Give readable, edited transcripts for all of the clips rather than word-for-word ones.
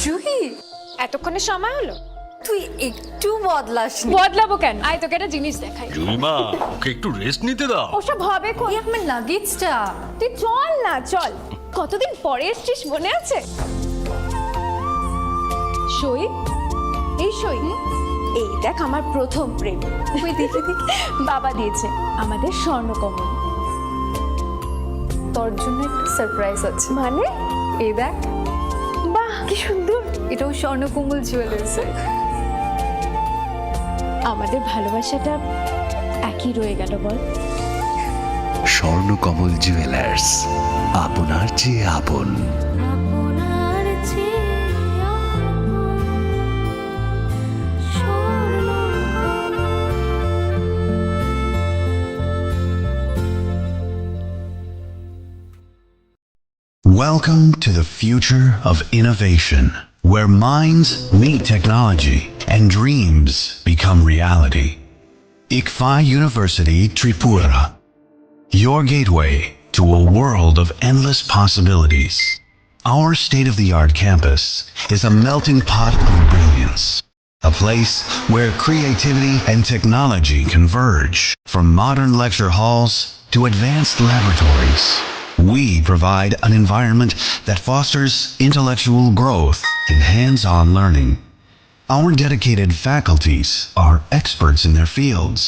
জুহি, এতক্ষণে সময় হলো? তুই একটু বদলাসনি। বদলাবো কেন? আয় তোকে একটা জিনিস দেখাই। জুইমা, ওকে একটু রেস্ট নিতে দাও। ওসব হবে কোন? এই আমার লাগেজটা। তুই চল না, চল। কতদিন পরে এসছিস, মনে আছে? সই, এই সই, এই দেখ আমার প্রথম প্রেম। ওই দেখে দেখে বাবা দিয়েছে আমাদের স্বর্ণকমল। তোর জন্য একটা সারপ্রাইজ আছে। মানে? এই দেখ, বাহ কি সুন্দর। এটাও স্বর্ণকমল জুয়েলার্সের। আমাদের ভালোবাসাটা একই রয়ে গেল বল। স্বর্ণকমল জুয়েলার্স, আপনার চেয়ে আপন। Welcome to the future of innovation, where minds meet technology and dreams become reality. ICFI University Tripura, your gateway to a world of endless possibilities. Our state-of-the-art campus is a melting pot of brilliance, a place where creativity and technology converge. From modern lecture halls to advanced laboratories, we provide an environment that fosters intellectual growth and hands-on learning. Our dedicated faculties are experts in their fields,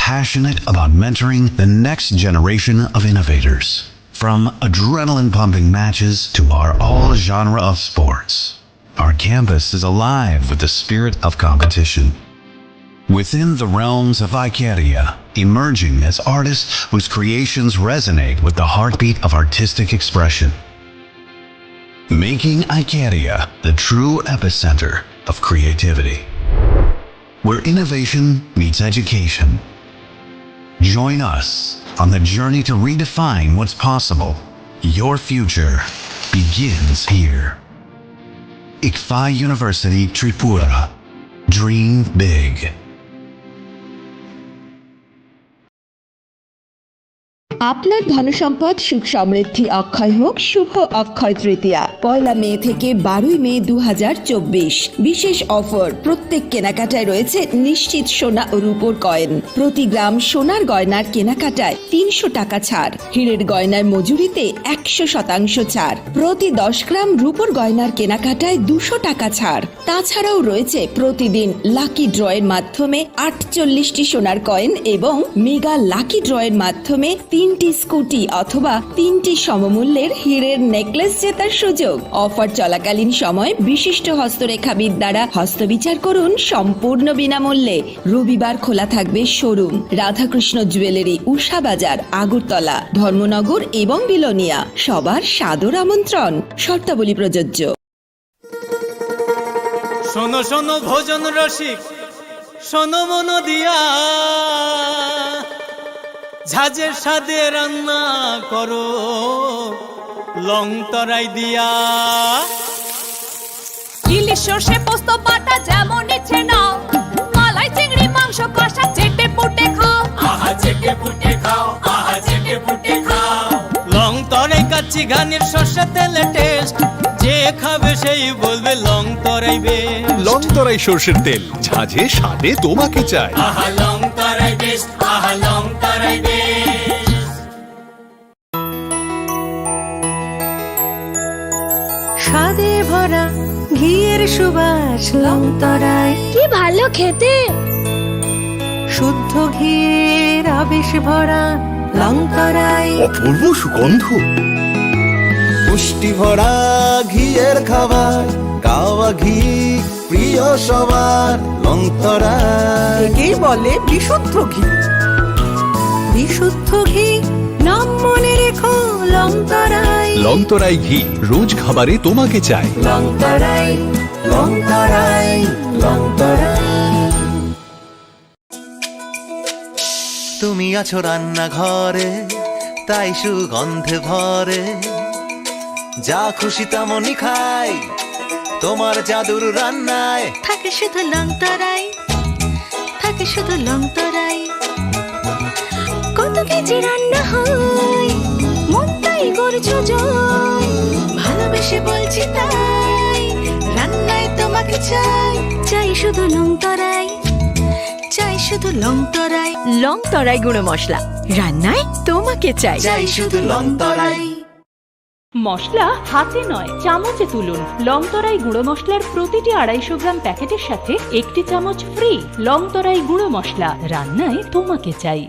passionate about mentoring the next generation of innovators. From adrenaline-pumping matches to our all-genre of sports, our campus is alive with the spirit of competition. Within the realms of Icaria, emerging as artists whose creations resonate with the heartbeat of artistic expression. Making Icaria the true epicenter of creativity, where innovation meets education. Join us on the journey to redefine what's possible. Your future begins here. ICFI University Tripura. Dream big. আপনার ধনসম্পদ সুখ সমৃদ্ধি অক্ষয় হোক শুভ অক্ষয় তৃতীয়া 1 মে থেকে 12 মে 2024। বিশেষ offer, প্রত্যেক কেনাকাটায় রয়েছে নিশ্চিত সোনা ও রূপোর কয়েন। প্রতি গ্রাম সোনার গয়নার কেনাকাটায় 300 টাকা ছাড়। হীরের গয়নার মজুরিতে 100% ছাড়। প্রতি 10 গ্রাম রূপোর গয়নার কেনাকাটায় 200 টাকা ছাড়। তাছাড়াও রয়েছে প্রতিদিন লাকি ড্রয়ের মাধ্যমে 48টি সোনার কয়েন এবং মেগা লাকি ড্রয়ের মাধ্যমে 3টি স্কুটি অথবা 3টি সমমূল্যের হীরের নেকলেস জেতার সুযোগ। অফার চলাকালীন সময় বিশিষ্ট হস্তরেখাবিদ দ্বারা হস্তবিচার করুন সম্পূর্ণ বিনামূল্যে। রবিবার খোলা থাকবে শোরুম। রাধাকৃষ্ণ জুয়েলারি, উষা বাজার, আগরতলা, ধর্মনগর এবং বিলোনিয়া। সবার সাদর আমন্ত্রণ। শর্তাবলী প্রযোজ্য। শোনো শোনো ভোজন রসিক, শোনো মন দিয়া, ঝাঁঝের সাদে রান্না করো লং তরাই দিয়া। ইলিশ সর্ষে পোস্ত বাটা যেমন ইচ্ছে নাও, মালাই চিংড়ি মাংস কষা চেটে পুটে খাও। আহা চেটে পুটে খাও, আহা চেটে পুটে খাও। লং তরাই কাচ্চি ঘানির সর্ষে তেলে টেস্ট, যে খাবে সেই বলবে লং তরাই বেস্ট। লং তরাই সর্ষের তেল, ঝাঁঝে স্বাদে তোমাকে চাই। আহা লং তরাই বেস্ট, আহা লং তরাই বেস্ট। স্বাদে ভরা ঘিয়ের সুবাস লং তরাই, কি ভালো খেতে। শুদ্ধ ঘিয়ের আবেশ ভরা লং তরাই, অপূর্ব সুগন্ধ। পুষ্টি ভরা ঘিয়ের খাবার, গাওয়া ঘি প্রিয় সবার লং তরাই। একেই বলে বিশুদ্ধ ঘি। বিশুদ্ধ ঘি নাম মনে রেখো লং তরাই। লং তরাই ঘি রোজ খাবারে তোমাকে চাই। লং তরাই, লং তরাই, লং তরাই। তুমি আছো রান্নাঘরে, তাই সুগন্ধে ভরে, যা খুশি তেমনই খাই তোমার জাদুর রান্নায়। থাকে শুধু লং তরাই, থাকে শুধু লং তরাই। কত কেজি রান্না হয়, মন তাই করছো জয়। ভালোবেসে বলছি তাই, রান্না তোমাকে চাই, চাই শুধু লং তরাই, চাই শুধু লং তরাই। লং তরাই গুঁড়ো মশলা, রান্নায় তোমাকে চাই। চাই শুধু লং তরাই। মশলা হাতে নয় চামচে তুলুন। লংতরাই গুঁড়ো মশলার প্রতিটি 250 গ্রাম প্যাকেটের সাথে 1টি চামচ ফ্রি। লংতরাই গুঁড়ো মশলা, রান্নায় তোমাকে চাই।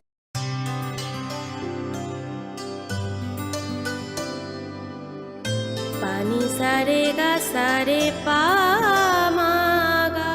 পানি সারে গা সারে পা মা গা।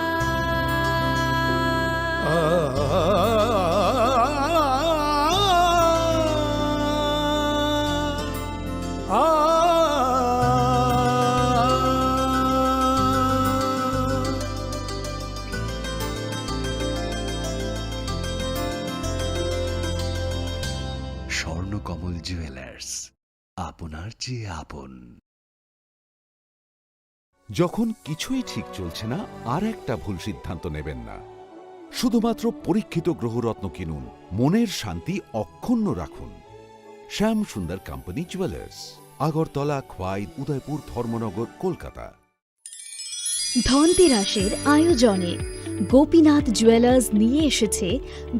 স্বর্ণকমল জুয়েলার্স, আপনার চেয়ে আপন। যখন কিছুই ঠিক চলছে না, আর একটা ভুল সিদ্ধান্ত নেবেন না। শুধুমাত্র পরীক্ষিত গ্রহরত্ন কিনুন, মনের শান্তি অক্ষুণ্ণ রাখুন। শ্যাম সুন্দর কোম্পানি জুয়েলার্স, আগরতলা, খোয়াই, উদয়পুর, ধর্মনগর, কলকাতা। ধনতেরাসের আয়োজনে গোপীনাথ জুয়েলার্স নিয়ে এসেছে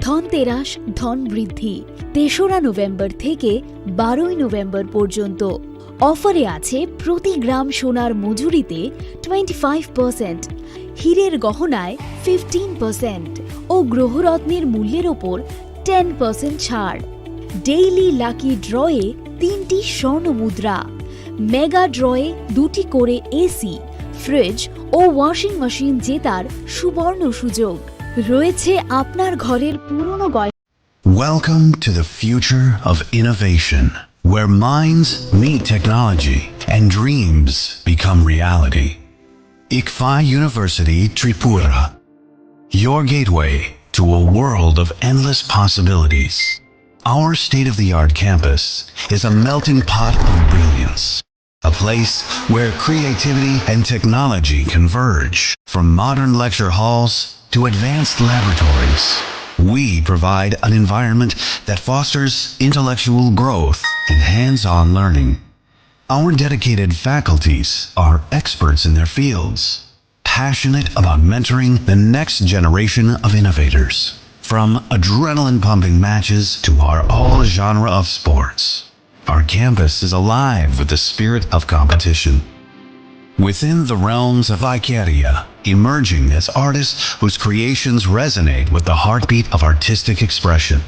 ধনতেরাস ধন বৃদ্ধি। 3রা নভেম্বর থেকে 12ই নভেম্বর পর্যন্ত অফারে আছে প্রতি গ্রাম সোনার মজুরিতে 25%, হীরের গহনায় 15% ও গ্রহরত্নের মূল্যের ওপর 10% ছাড়। ডেইলি লাকি ড্রয়ে 3টি স্বর্ণ মুদ্রা, মেগা ড্রয়ে 2টি করে এসি, ফ্রিজ ও ওয়াশিং মেশিন জেতার সুবর্ণ সুযোগ রয়েছে আপনার ঘরের পুরনো গয়না। Welcome to the future of innovation, where minds meet technology and dreams become reality. ICFI University Tripura, your gateway to a world of endless possibilities. Our state-of-the-art campus is a melting pot of brilliance, a place where creativity and technology converge. From modern lecture halls to advanced laboratories, we provide an environment that fosters intellectual growth and hands-on learning. Our dedicated faculties are experts in their fields, passionate about mentoring the next generation of innovators. From adrenaline-pumping matches to our all genre of sports, our campus is alive with the spirit of competition. Within the realms of Icaria, emerging as artists whose creations resonate with the heartbeat of artistic expression.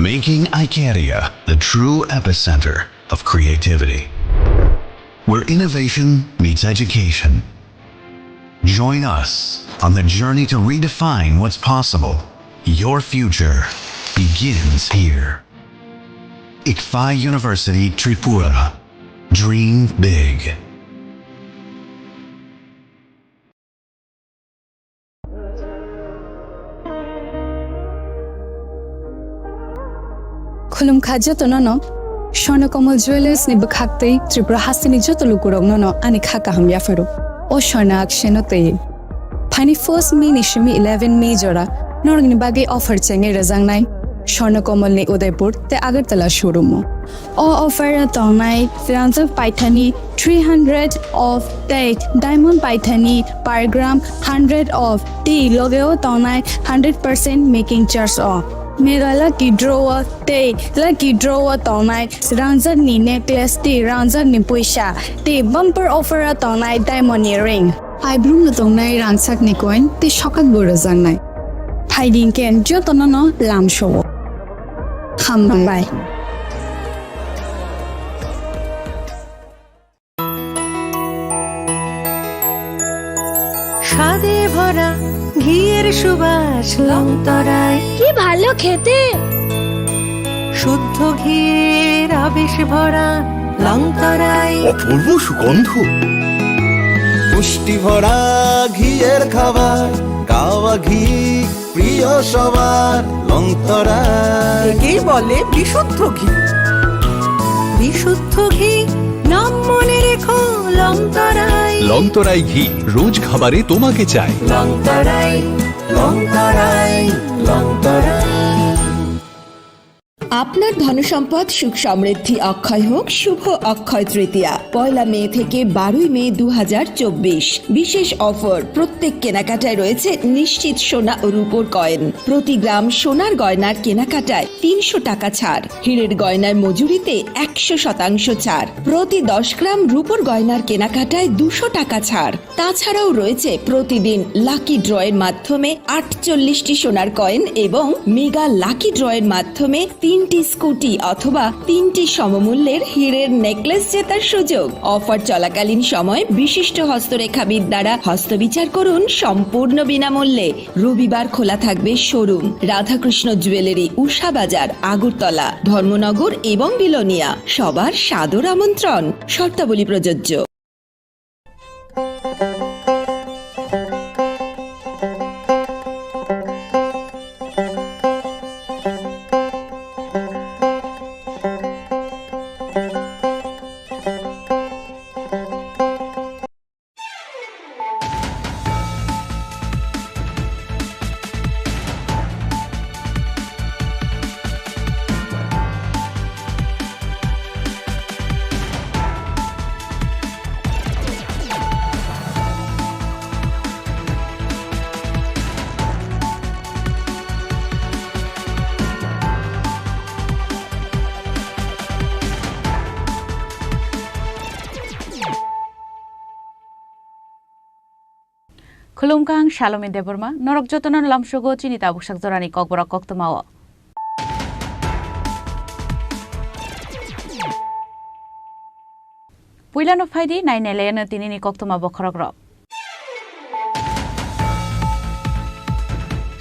Making Icaria the true epicenter of creativity, where innovation meets education. Join us on the journey to redefine what's possible. Your future begins here. ICFI University Tripura. Dream big. Khulum khaja to no Swarnakomal Jewelers ni bakhakte Tripura hasini joto lukurog no ani khaka ham ya faro. O Swarna aksheno te. Pani 1st May ni shimi 11 May jora norang ni bagi offer chenge razang nai. Swarnakomal ni Udaipur te Agartala showroom. O offer tonai Firanza Paithani 300 of date diamond Paithani per gram 100 of tea logeo tonai 100% making charge off. Mega lucky drawer te lucky drawer tonai Ranza ni necklace te Ranza ni puisha te bumper offer tonai diamond earring. I bloom na tonai ransak ni coin te shokat borazang nai. Hiding ken jotono lam show. Ham bye. স্বাদে ভরা ঘিয়ের সুবাস long তরাই। কি ভালো খেতে! শুদ্ধ ঘিয়ের আবেশ ভরা লং তরাই। অপূর্ব সুগন্ধ। পুষ্টি ভরা ঘিয়ের খাবার, গাওয়া ঘি প্রিয় সবার, লংতরা একেই বলে বিশুদ্ধ ঘি। বিশুদ্ধ ঘি নাম মনে রেখো লং তরাই। লংতরাই ঘি রোজ খাবারে তোমাকে চাই। লং তরাই, লং তরাই, লং তরাই। আপনার ধনসম্পদ সুখ সমৃদ্ধি অক্ষয় হোক শুভ অক্ষয় তৃতীয়া 1 মে থেকে 12 মে 2024 বিশেষ অফার প্রত্যেক কেনাকাটায় রয়েছে নিশ্চিত সোনা ও রূপোর কয়েন প্রতি গ্রাম সোনার গয়নার কেনাকাটায় 300 টাকা ছাড় হীরের গয়নার মজুরিতে 100% ছাড় প্রতি 10 গ্রাম রূপোর গয়নার কেনাকাটায় 200 টাকা ছাড় তাছাড়াও রয়েছে প্রতিদিন লাকি ড্রয়ের মাধ্যমে 48টি সোনার কয়েন এবং মেগা লাকি ড্রয়ের মাধ্যমে 3টি স্কুটি অথবা 3টি সমমূল্যের হীরের নেকলেস জেতার সুযোগ অফার চলাকালীন সময় বিশিষ্ট হস্তরেখাবিদ দ্বারা হস্তবিচার করুন সম্পূর্ণ বিনামূল্যে রবিবার খোলা থাকবে শোরুম রাধাকৃষ্ণ জুয়েলারি উষা বাজার আগরতলা ধর্মনগর এবং বিলোনিয়া সবার সাদর আমন্ত্রণ শর্তাবলী প্রযোজ্য Khulumkang Shalome Deborma, Norok Jotonon Lamshogo, Chini Tabukshak Zorani Kokborok Koktomao. Puilan of Heidi, 9 Elena Tinini Koktoma Bokrogro.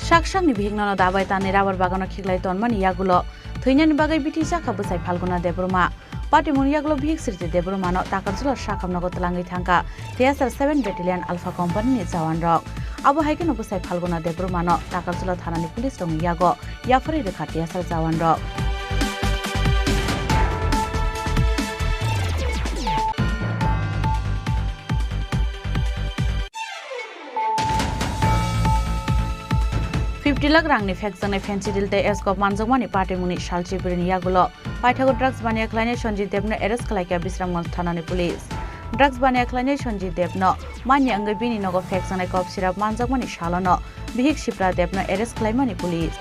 Shakshang Nibigno Dabaita Niravar Bagano Kiglaiton Mani Yagulo, Twinian Bagay Bitisa Kabusai Palgona Deborma. Party Muniaglo Big City Debromano, Takazula Shakam Nogotalangi Tanka, TSR 7 Battalion Alpha Company in Zawan Rock. Abu Hagen Obusai Palgona Debromano, Takazula Tanani Police Dong Yago, Yafari the TSR Zawan Rock. Rangni Faxon a fancy dilte escop Manzomani party muni Shalchi Yagulo, Pythago drugs bania clination Debna Ereskalaka Bisram Tanani police. Drugs bania clination Debno, Manya Angabini Nogo Faxon a cop syrup Manzomani Shalono, Bihik Shipra Debna Eresclimani police.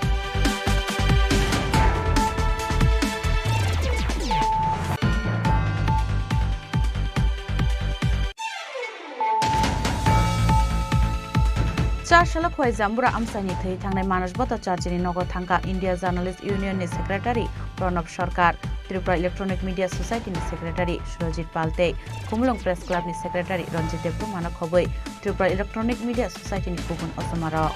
Charshala Khoi Zambura Amsani Thai Tangai Manas Bota Chargini Nogo Tanka India Journalist Union ni Secretary Pranab Sarkar Tripura Electronic Media Society ni Secretary Surojit Palte Kumulong Press Club ni Secretary Ranjit Debromano Khoboi Tripura Electronic Media Society ni Kugun Osamara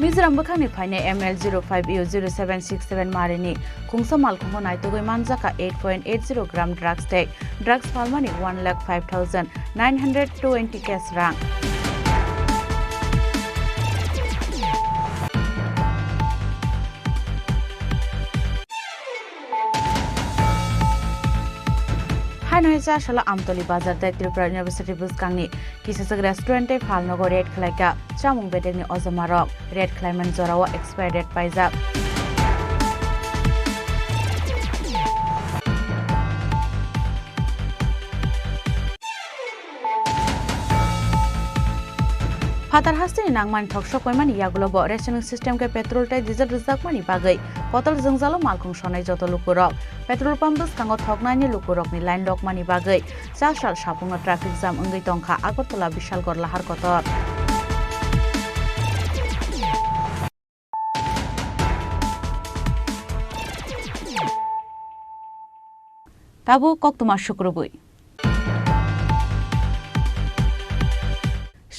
Mizoram Bakani Pine ML05U0767 Marini, Kungsamal Kumonai Togo Manzaka 8.80 gram drugs take, drugs Palmani 1,05,920 cash rank. Hanoisa Shala Amtoli Bazar the Tripura University Buskangni, Kisses restaurant a Palnogo Red Klaka, Chamung Bedeni Ozamarok, Red Climate Zorawa expired at Paiza. Fatar Hasti Nangman Tokshokoman Yagulobo rationing system ke petrol tai diesel reserve mani bagai Kotal Zungzalo Malkung Shonai Joto Lukurok petrol pumpus Kango Thoknani Lukurok ni line lock mani bagai Sashal Shapunga traffic jam Ungai Tongka Agartala Bishal Gor Lahar Kotor Tabu Koktuma Shukrubui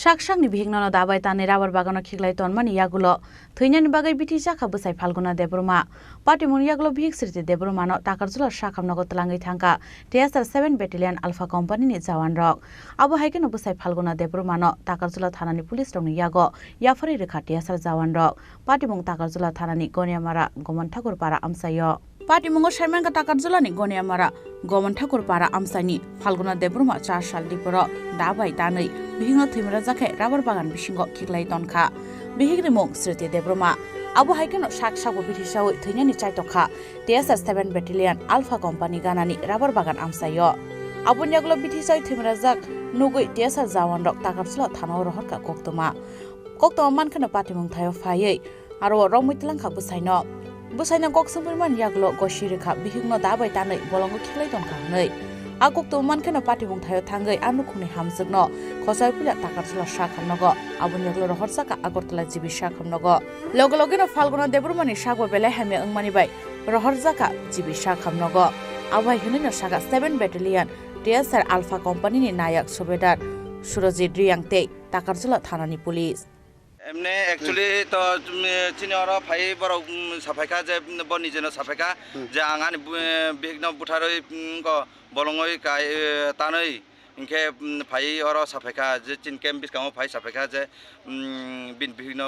Shakshang ni Bihigno Dabaita Niravar Bagano Kiglaiton Mani Yagulo, Twinian Bagay Bitisa Kabusai Palgona Debroma, Party Muniaglo Big City Debromano, Takazula Shakam Nogotalangi Tanka, TSR 7 Battalion Alpha Company in Zawan Rock. Abu Hagen Obusai Palgona Debromano, Takazula Tanani Police Dong Yago, Yafari Rika TSR Zawan Rock, Party Mung Takazula Tanani Goniamara, Gomontagur Para Amsayo. Party Mungo Sherman Takazula ni Goniamara, গমন ঠাকুর পাড়া আমসানি ফাল্গুনা দেবরমা 4 সাল দিপর দাবাই দাनै বিহিংনো থৈমরা জাখে rubber বাগান বিসিংগ খিগলাই তনখা বিহিग्रि मुं स्मृति देब्रमा आबो हाइकेनो शाक सागो बिथिसाव थैनानि चाइतखा TSR 7 बेटालियन आल्फा कम्पानी गानानि राबार बागान आमसायो आबुनियागलो बिथिसाव थैमरा जाक नुगै TSR जावान रक तागारसलो थानाव रहरका कोक्तमा मानखनो पाटिमुं थायो फायै आरो रमितलांखा बुसाइनो गकसुमरमान यागलो गशिरेखा बिहिग्नो दाबाय तानै बलंगो खिगलाई तनखा नै आगोक्तो मानखनो पाटिमुं थायो थांगै आनुखुनि हामजगनो खसायपुला ताकारसला शाखामनगो आबुनियागलो रहरसाका आगरतला जिबि शाखामनगो लगलगेनो फाल्गुना देबरमानि शागो बेलाय हामे अंगमानिबाय रहरजाका जिबि शाखामनगो आवाय हिनैनो शागा 7 बेटालियन TSR आल्फा कम्पानीनि नायक सुबेदार सुरजित रियांगते ताकारसला थानानि पुलिस एमने एक्चुअली तो चिनि और फाइ बर साफाइका जे बनि जेनो साफाइका जे आंगानि बिगनो बुथारै को बलंगै काय तानै इनके फाइ और साफाइका जे चिन केम बिसकाव फाइ साफाइका जे बिन बिगनो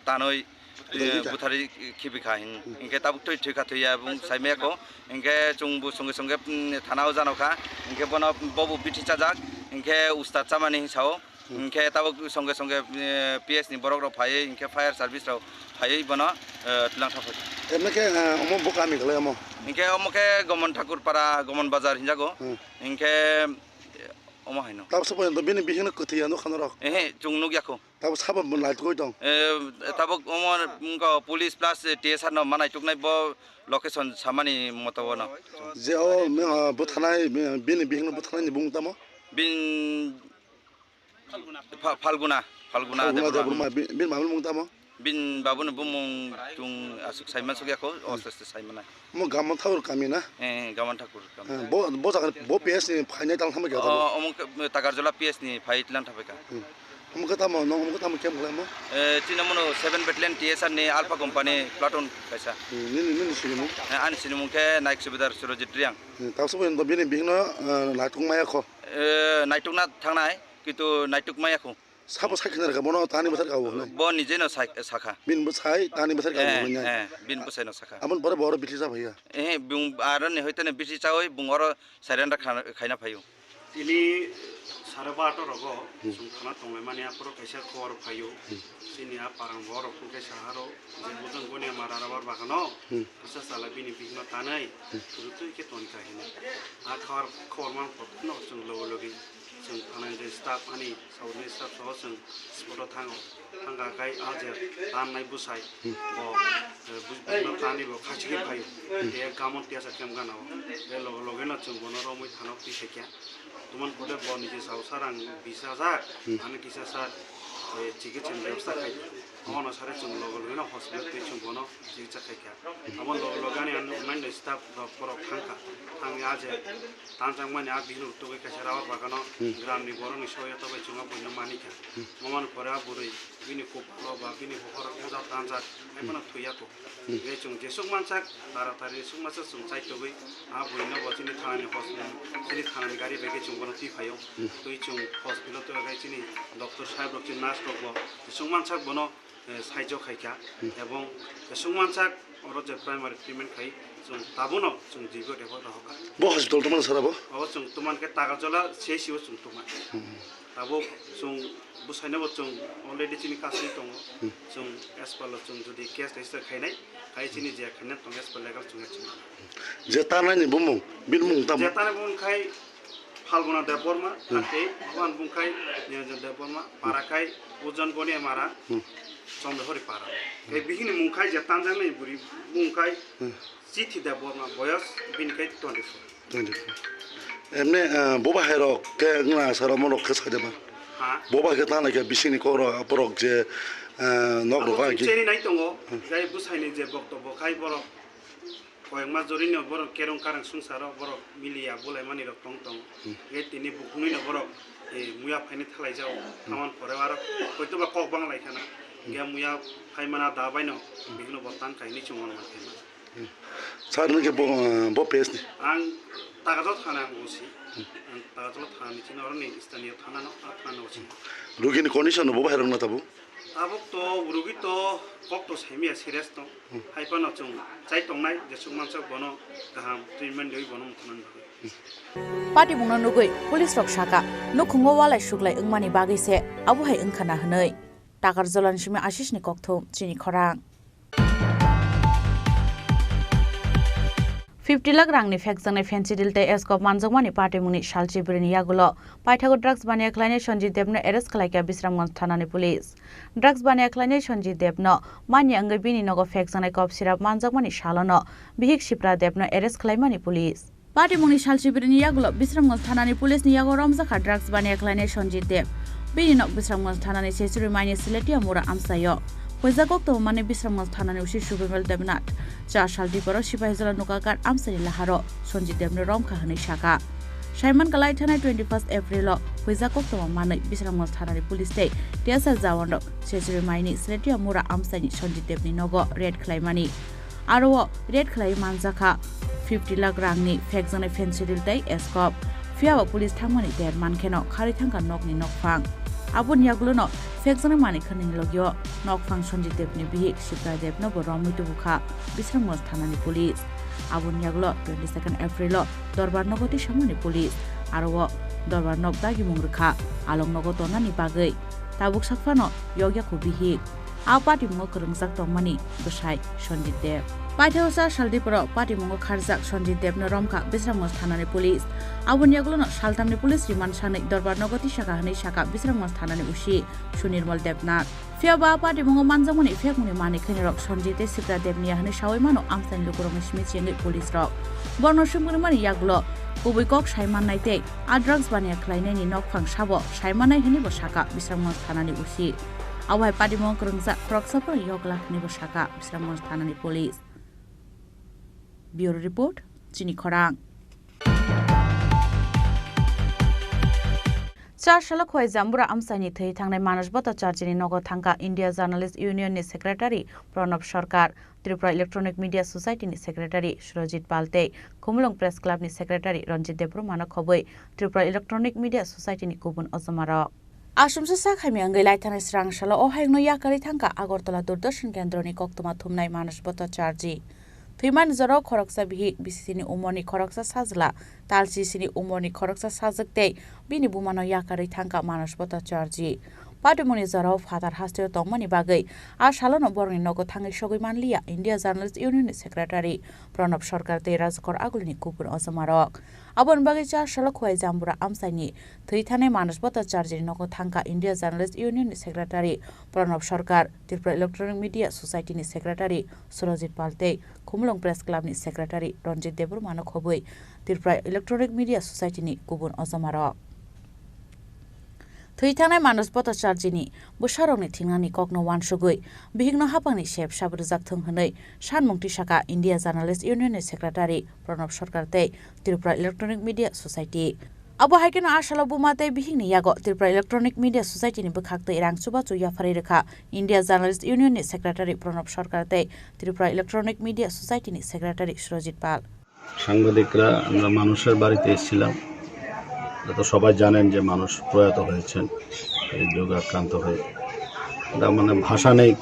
तानै बुथारै खिबिखा इनके ताबु तै थैखा थैया बुं साइमेको इनके चुंबु संगे संगे थानाव जानोखा इनके बन बबु बिथि चाजाक इनके उस्ताद चामानि हिसाव इनके तब संगे संगे PS नि बरक फायै इनके फायर सर्विस राव फायै बना तुलां थाफै एमने के अमो बकामि गले अमो इनके अमके गमन ठाकुर पारा गमन बाजार हिंजागो इनके अमो हाइनो तब सब बिनि बिहिनो कथिया न खनर एहे जुंनु ग्याखो तब सब लाइट गय दं तब अमो पुलिस प्लस TSR न मानाय टुकनाय ब लोकेशन सामानि मतवन जे ओ बुथानाय बिनि बिहिनो बुथानाय बुं तमो बिन फाल्गुना देबरमा बिन मामल मुं तमो बिन बाबुन बुमुं तुं आसुक साइमान सगयाखौ अस्तस्ते साइमाना मो गामन थावर कामि ना गामन ठाकुर बो जागन बो PS नि फाइनाय ताल थाम गया अमुक तागारजला PS नि फाइट लान थाफैका अमुक ताम न अमुक ताम केम गलामो चिनमनो 7 बेटालियन TSR नि आल्फा कम्पानी प्लाटून कैसा नि सिनिमु आनि सिनिमु के नाइक सुबेदार सुरजित रियां ताव सब बिनि बिहिनो लाइटुं मायाखो नाइटुकना थांनाय किन्तु नाइटुक मायाखौ साबो साइखिनार का बनो तानि बसर गावो ब निजेनो साखा बिन बसाइ तानि बसर गावो बिन बसाइनो साखा आमन बर बर बिथि जा भैया बुं आरो ने होइतने बिथि चावै बुंगर साइरेन्डा खाइना फायो तिनि सारे बाटो रगो सुंखाना तंगे माने आपर कैसा खबर फायो सिनिया पारां बर फुके साहारो जे बुजन गने मारा राबार बागानो आसा साला बिनि बिगनो तानै रुतु के तन काहिने आ खबर मान फटनो जों लोगो लोगि जों थानाय जे स्टाफ आनि साउथनि स्टाफ सह जों स्पटआव थांगा गाय आजे ताननाय बुसाय ब बुजनो तानि ब खासिगे फायो ए गामन टियासा केम गानाव बे लोगो लोगेनो जों बनो रमै थानाव पिसेक्या तुमन पदे बनि जे साउसारां 20000 आनि किसा सार चिकित्सा व्यवस्था खाइ अन सारे जों लोगो लोगेनो हस्पिटाल पे जों बनो चिकित्सा खाइका अमन लोगो लोगानि आन माइन्ड स्टाफ परक थांका थांगा आजे तांजां माने आ बिनु तुगै कैसा रावा बागानो ग्रामनि बरनि सय तबै जोंगा बयनो मानिका ममान परा बुरै बिनि कोपलो बा बिनि हखर मोजा तांजा आइमना थुयाको ए जों जेसुक मानसाक तारातारि सुमासा जों चाइतबै आ बयनो बचिनि थानानि हस्पिटाल सिनि थानानि गारि बेगे जों बनो तिफायो तुइ जों हस्पिटाल तो गाइसिनि डॉक्टर साहेब रखि नार्स रखबो जेसुक मानसाक बनो साइजो खाइका एवं जेसुक मानसाक और जे प्राइमरी ट्रिटमेंट खाइ जों ताबुनो जों जिबो देबो रहका बो हस्पिटाल तमन सराबो अब जों तुमान के तागाजला सेसियो जों तुमान ताबो जों बुसाइनबो जों अलरेडी चिनि कासनि दङ जों एसपाल जों जुदि केस रेजिस्टार खाइनाय खाइसिनि जे खाइना दङ एसपाल लेगाल जों जेतानानि बुमु बिन मुं ताम जेतानानि बुं खाइ फाल्गुना देबरमा आते भगवान बुं खाइ निरंजन देबरमा पाराखाइ उजन गने मारा चन्द्रहरि पारा ए बिहिनि मुं खाइ जेतानजांनि बुरि मुं खाइ चिथि देबरमा बयस बिनखाइ 24 एमने बोबा हेरो के ना सरा मनो खसा देबा बोबा के ताना के बिसिनि कोरो परक जे नक रका कि चेनि नाइ दङ जाय बुसाइनि जे बक्तब्य खाइ बर कयमा जरिनो बर केरं कारं संसार बर मिलिया बोलाय मानि रक तंग ए तिनि बुकुनिनो बर ए मुया फाइनि थालाय जाव थामान परे आरो हयतोबा कक बां लायखाना गे मुया फाइमाना दाबायनो बिखनो बतां काइनि चुमन माथेमा सारनो के बो पेस नि आं तागाजल थाना ओसी तागाजल थाना चिन अरनि स्थानीय थाना न थाना ओसी रुगिनि कन्डिसन बो बाहेर न ताबु अब तो रुगी तो कक तो सेमिया सिरियस तो हाइपन चुं चाइ तंनाय जे सुमानसा बनो गाहाम ट्रिटमेन्ट दै बनो मथनन पार्टी बुंनो नुगै पुलिस रक साका नुखुंगो वालाय सुग्लाय ओंमानि बागैसे आबुहाय ओंखाना हनै टाकार जलानसिमे आशिषनि कक्थौ चिनि खरां 50 लाख रांनि फेक्सजोंनाय फेन्सि दिलते एस्कप मानजोंमानि पार्टी मुनि सालचिबिरिनि यागुलो पाइथागो ड्राग्स बानाया ख्लायनाय सन्जित देबनो एरेस्ट खालायखा बिश्रामगंज थानानि पुलिस ड्राग्स बानाया ख्लायनाय सन्जित देबनो मानि अंगै बिनि नगो फेक्सजोंनाय कप सिराप मानजोंमानि सालनो बिहिक सिप्रा देबनो एरेस्ट खालायमानि पुलिस पार्टी मुनि सालचिबिरिनि यागुलो बिश्रामगंज थानानि पुलिसनि यागो रमजाखा ड्राग्स बानाया ख्लायनाय सन्जित देब बिनि नग बिश्रामगंज थानानि सेसुरि माइनि सिलेटिया मुरा आमसायो Pojagok to mane Bisramgंज थानानि उसी सुबेमल देबनाथ चा सालदि पर सिपाही जला नुकाकार आमसानि लाहारो सन्जित देबनो रमखा हनै साका साइमन कलाय थानाय 21 एप्रिल पजagok to mane Bisramgंज थानानि पुलिस ते टियासा जावन्द सेसुरि माइनि सिलेटिया मुरा आमसानि सन्जित देबनि नगो रेड खलायमानि आरो रेड खलाय मानजाखा 50 लाख रांनि फेक्सजोंनाय फेन्सि दिलतै एस्कप फियावा पुलिस थांमानि देर मानखेनो खारि थांका नगनि नगफां आबुन यागुलोनो फेक्सजोंनाय मानि खनिनि लगियो नगफां सन्जित देबनि बिहिक सिप्रा देबनो रमितु बुखा बिश्रामगंज थानानि पुलिस आबुन यागुलो 22 एप्रिल दरबार नगति सामनि पुलिस आरो दरबार नग दागि मुंगरखा आलं नगो तनानि बागै ताबुक साफानो यग्याखौ बिहिक आ पार्टी मुंगो खोरोंजाक तंमानि गसाय सन्जित देब पाइथावसा सालदिपर पार्टी मुंगो खारजाक सन्जित देबनो रमखा बिश्रामगंज थानानि पुलिस आबुन यागुलोनो सालथामनि पुलिस रिमान्ड सानै दरबार नगति शाखा हनै शाखा बिश्रामगंज थानानि उसी सुनिर्मल देबनाथ फियाबा पार्टी मुंगो मानजामुनि फेकमुनि मानि खैनरक सन्जित सिप्रा देबनि हनै सावै मानो आमसानि लुकुरंनि स्मिचिंगै पुलिस रक बर्नसुमगुनि मानि यागुलो गुबैकक साइमान नायते आ ड्राग्स बानाया ख्लायनायनि नगफां साबो साइमानाय हनिबो शाखा बिश्रामगंज थानानि उसी आवहाय पार्टी मुंगो खोरोंजा खरकसाफोर यगलाखनिबो शाखा बिश्रामगंज थानानि police Bureau Report, Chini Khorang. Char shala khoi jambura amsani thei thangnai manush bata charjini nogo thangka India Journalist Union ni Secretary Pranab Sarkar Tripura Electronic Media Society ni Secretary Surojit Palte Khumlung Press Club ni Secretary Ranjit Debro mano khoboi Tripura Electronic Media Society ni kubun ozamara Ashumsa sakhami angai lai thanai srang shala o haingno yakari thangka Agartala Durdarshan Kendro ni koktoma thumnai manush bata charji Thuiman zaro khoroksa bihi bisini umoni khoroksa sajla talsi sini umoni khoroksa sajakte bini bumano yakari thangka manush bata charji Patimoni zaro father hastio tongmani bagai a salono borni nogo thangai sogoi manliya India Journalist Union ni Secretary Pranab Sarkar te rajkor agulni kupur osamarok abon bagai cha shalok khoi jambura amsaini thui thane manush bata charji nogo thangka India Journalist Union ni Secretary Pranab Sarkar Tripura Electronic Media Society ni Secretary Surojit Palte Khumlung Press Club ni Secretary Ranjit Debur mano khoboi Tripura Electronic Media Society ni kubun osamarok Thuitanai manush bata charjini busharongni thingani kokno wansugoi bihigno hapangni shep sabrujak thung hनै sanmungti saka India Journalist Union ni Secretary Pranab Sarkar te Tripura Electronic Media Society abo haikeno ashala bumate bihigni yago Tripura Electronic Media Society ni bukhakte irang chubachu yafarai rekha India Journalist Union ni Secretary Pranab Sarkar te Tripura Electronic Media Society ni Secretary Surojit Pal সাংবাদিকরা আমরা মানুষের বাড়িতে এসেছিলাম তো সবাই জানেন যে মানুষ প্রয়াত হয়েছেন এই রোগে আক্রান্ত হয়ে এটা মানে ভাষা নেই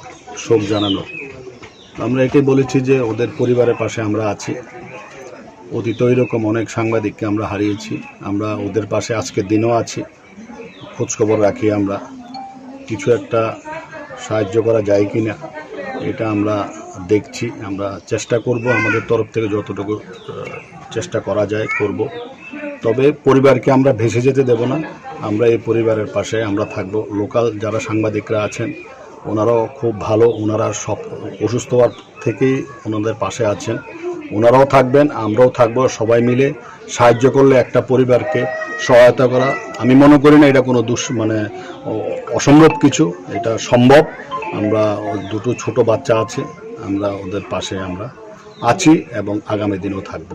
শোক জানানোর আমরা এটাই বলেছি যে ওদের পরিবারের পাশে আমরা আছি অতীতে এরকম অনেক সাংবাদিককে আমরা হারিয়েছি আমরা ওদের পাশে আজকের দিনও আছি খোঁজখবর রাখি আমরা কিছু একটা সাহায্য করা যায় কি না এটা আমরা দেখছি আমরা চেষ্টা করব আমাদের তরফ থেকে যতটুকু চেষ্টা করা যায় করব তবে পরিবারকে আমরা ভেসে যেতে দেব না আমরা এই পরিবারের পাশে আমরা থাকব লোকাল যারা সাংবাদিকরা আছেন ওনারাও খুব ভালো ওনারা সব অসুস্থ হওয়ার থেকেই ওনাদের পাশে আছেন ওনারাও থাকবেন আমরাও থাকব সবাই মিলে সাহায্য করলে একটা পরিবারকে সহায়তা করা আমি মনে করি না এটা কোনো মানে অসম্ভব কিছু এটা সম্ভব আমরা দুটো ছোট বাচ্চা আছে আমরা ওদের পাশে আমরা আছি এবং আগামী দিনেও থাকব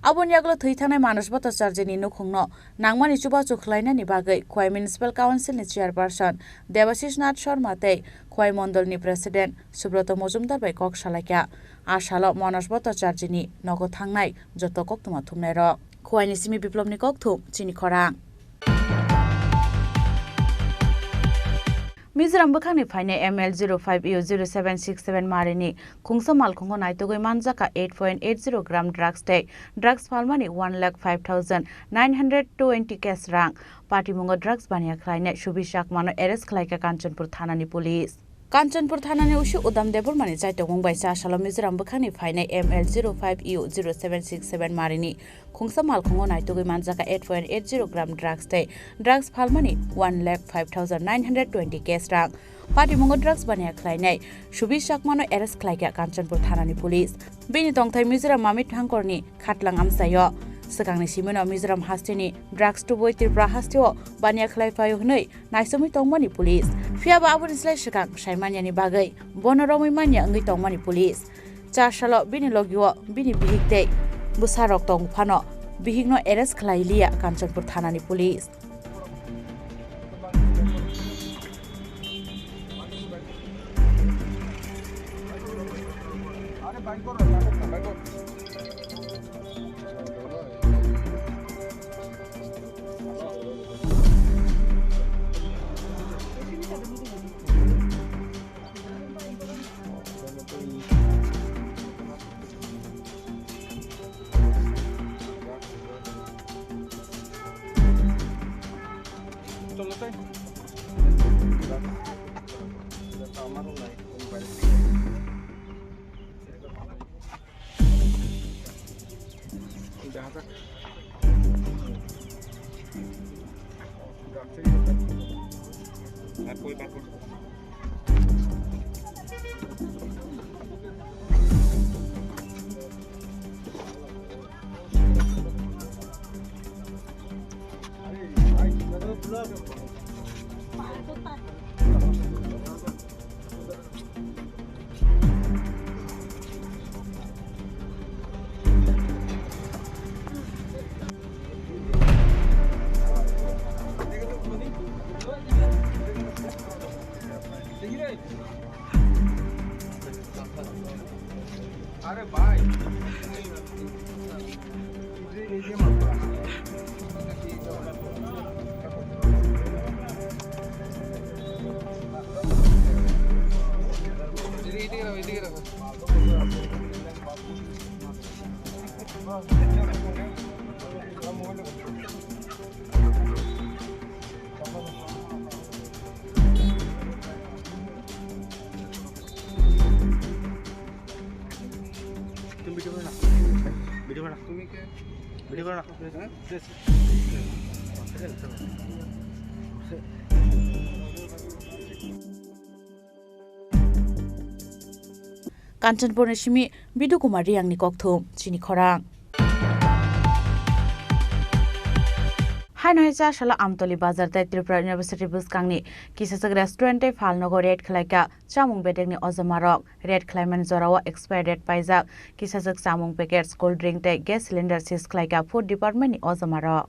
Abon yaglo thuithanai manush bata charjini nukhungno nangmani chubachu khlainani bagai Khwai Municipal Council ni Chairperson Devashish Nath Sharma tei Khwai Mondol ni President Subroto Mojumdar bai kok salakya ashalo manush bata charjini nogo thangnai joto koktoma thumnai ro Khwai ni simi biplobni kokthum Chini Khorang Mizoram বখানি ফাইনে ML05U0767 মারিনি খুংসা মালখুঙ্গ নাইতগৈ মানজাকা 8.80 গ্রাম drugs ফালমানি 1,05,920 case রাং পাটিমুঙ্গ drugs বানিয়া খাইনে সুবিশাক মানো arrest খাইকা Kanchanpur থানানি police Kanchanpur থানানি উসু উদাম দেবর মানে চাইতে গংবাই চাশাল Mizoram বখানি ফাইনে ML05U0767 মারিনি খুংসা মালখুঙ্গ নাইতগৈ মানজাকা 8.80 গ্রাম drugs ফালমানি 1,05,920 case রাং পাটিমুঙ্গ drugs বানিয়া খাইনাই সুবিশাক মানো arrest খাইকা Kanchanpur থানানি police বিনি তংথাই Mizoram Mamit হাংকরনি খাটলাং আমসাयो Sekarang simeno Mizoram hastini drugs to boy Tripura hastio bania khlai payo hnei naisami tongmani police fiaba abun islai sekang saimanya ni bagai bonoromi manya ngai tongmani police chashalo bini logio bini bihikte busarok tong phano bihigno arrest khlai lia Kanchanpur thanani police Kanchanpur Nishimi Bidu Kumari yang nikokthum Chini Khorang Hai Noisa Shala Amtoli Bazar Dai Tripura University Buskangni Kisasag Restaurant Falnogo Red Klaika Chamung Bedegni Ozamarok Red Clayman Zorawa Expired Date Paizak Kisasag Samung Packets Cold Drink Day Gas Cylinder Sis Klaika Food Department ni Ozamarok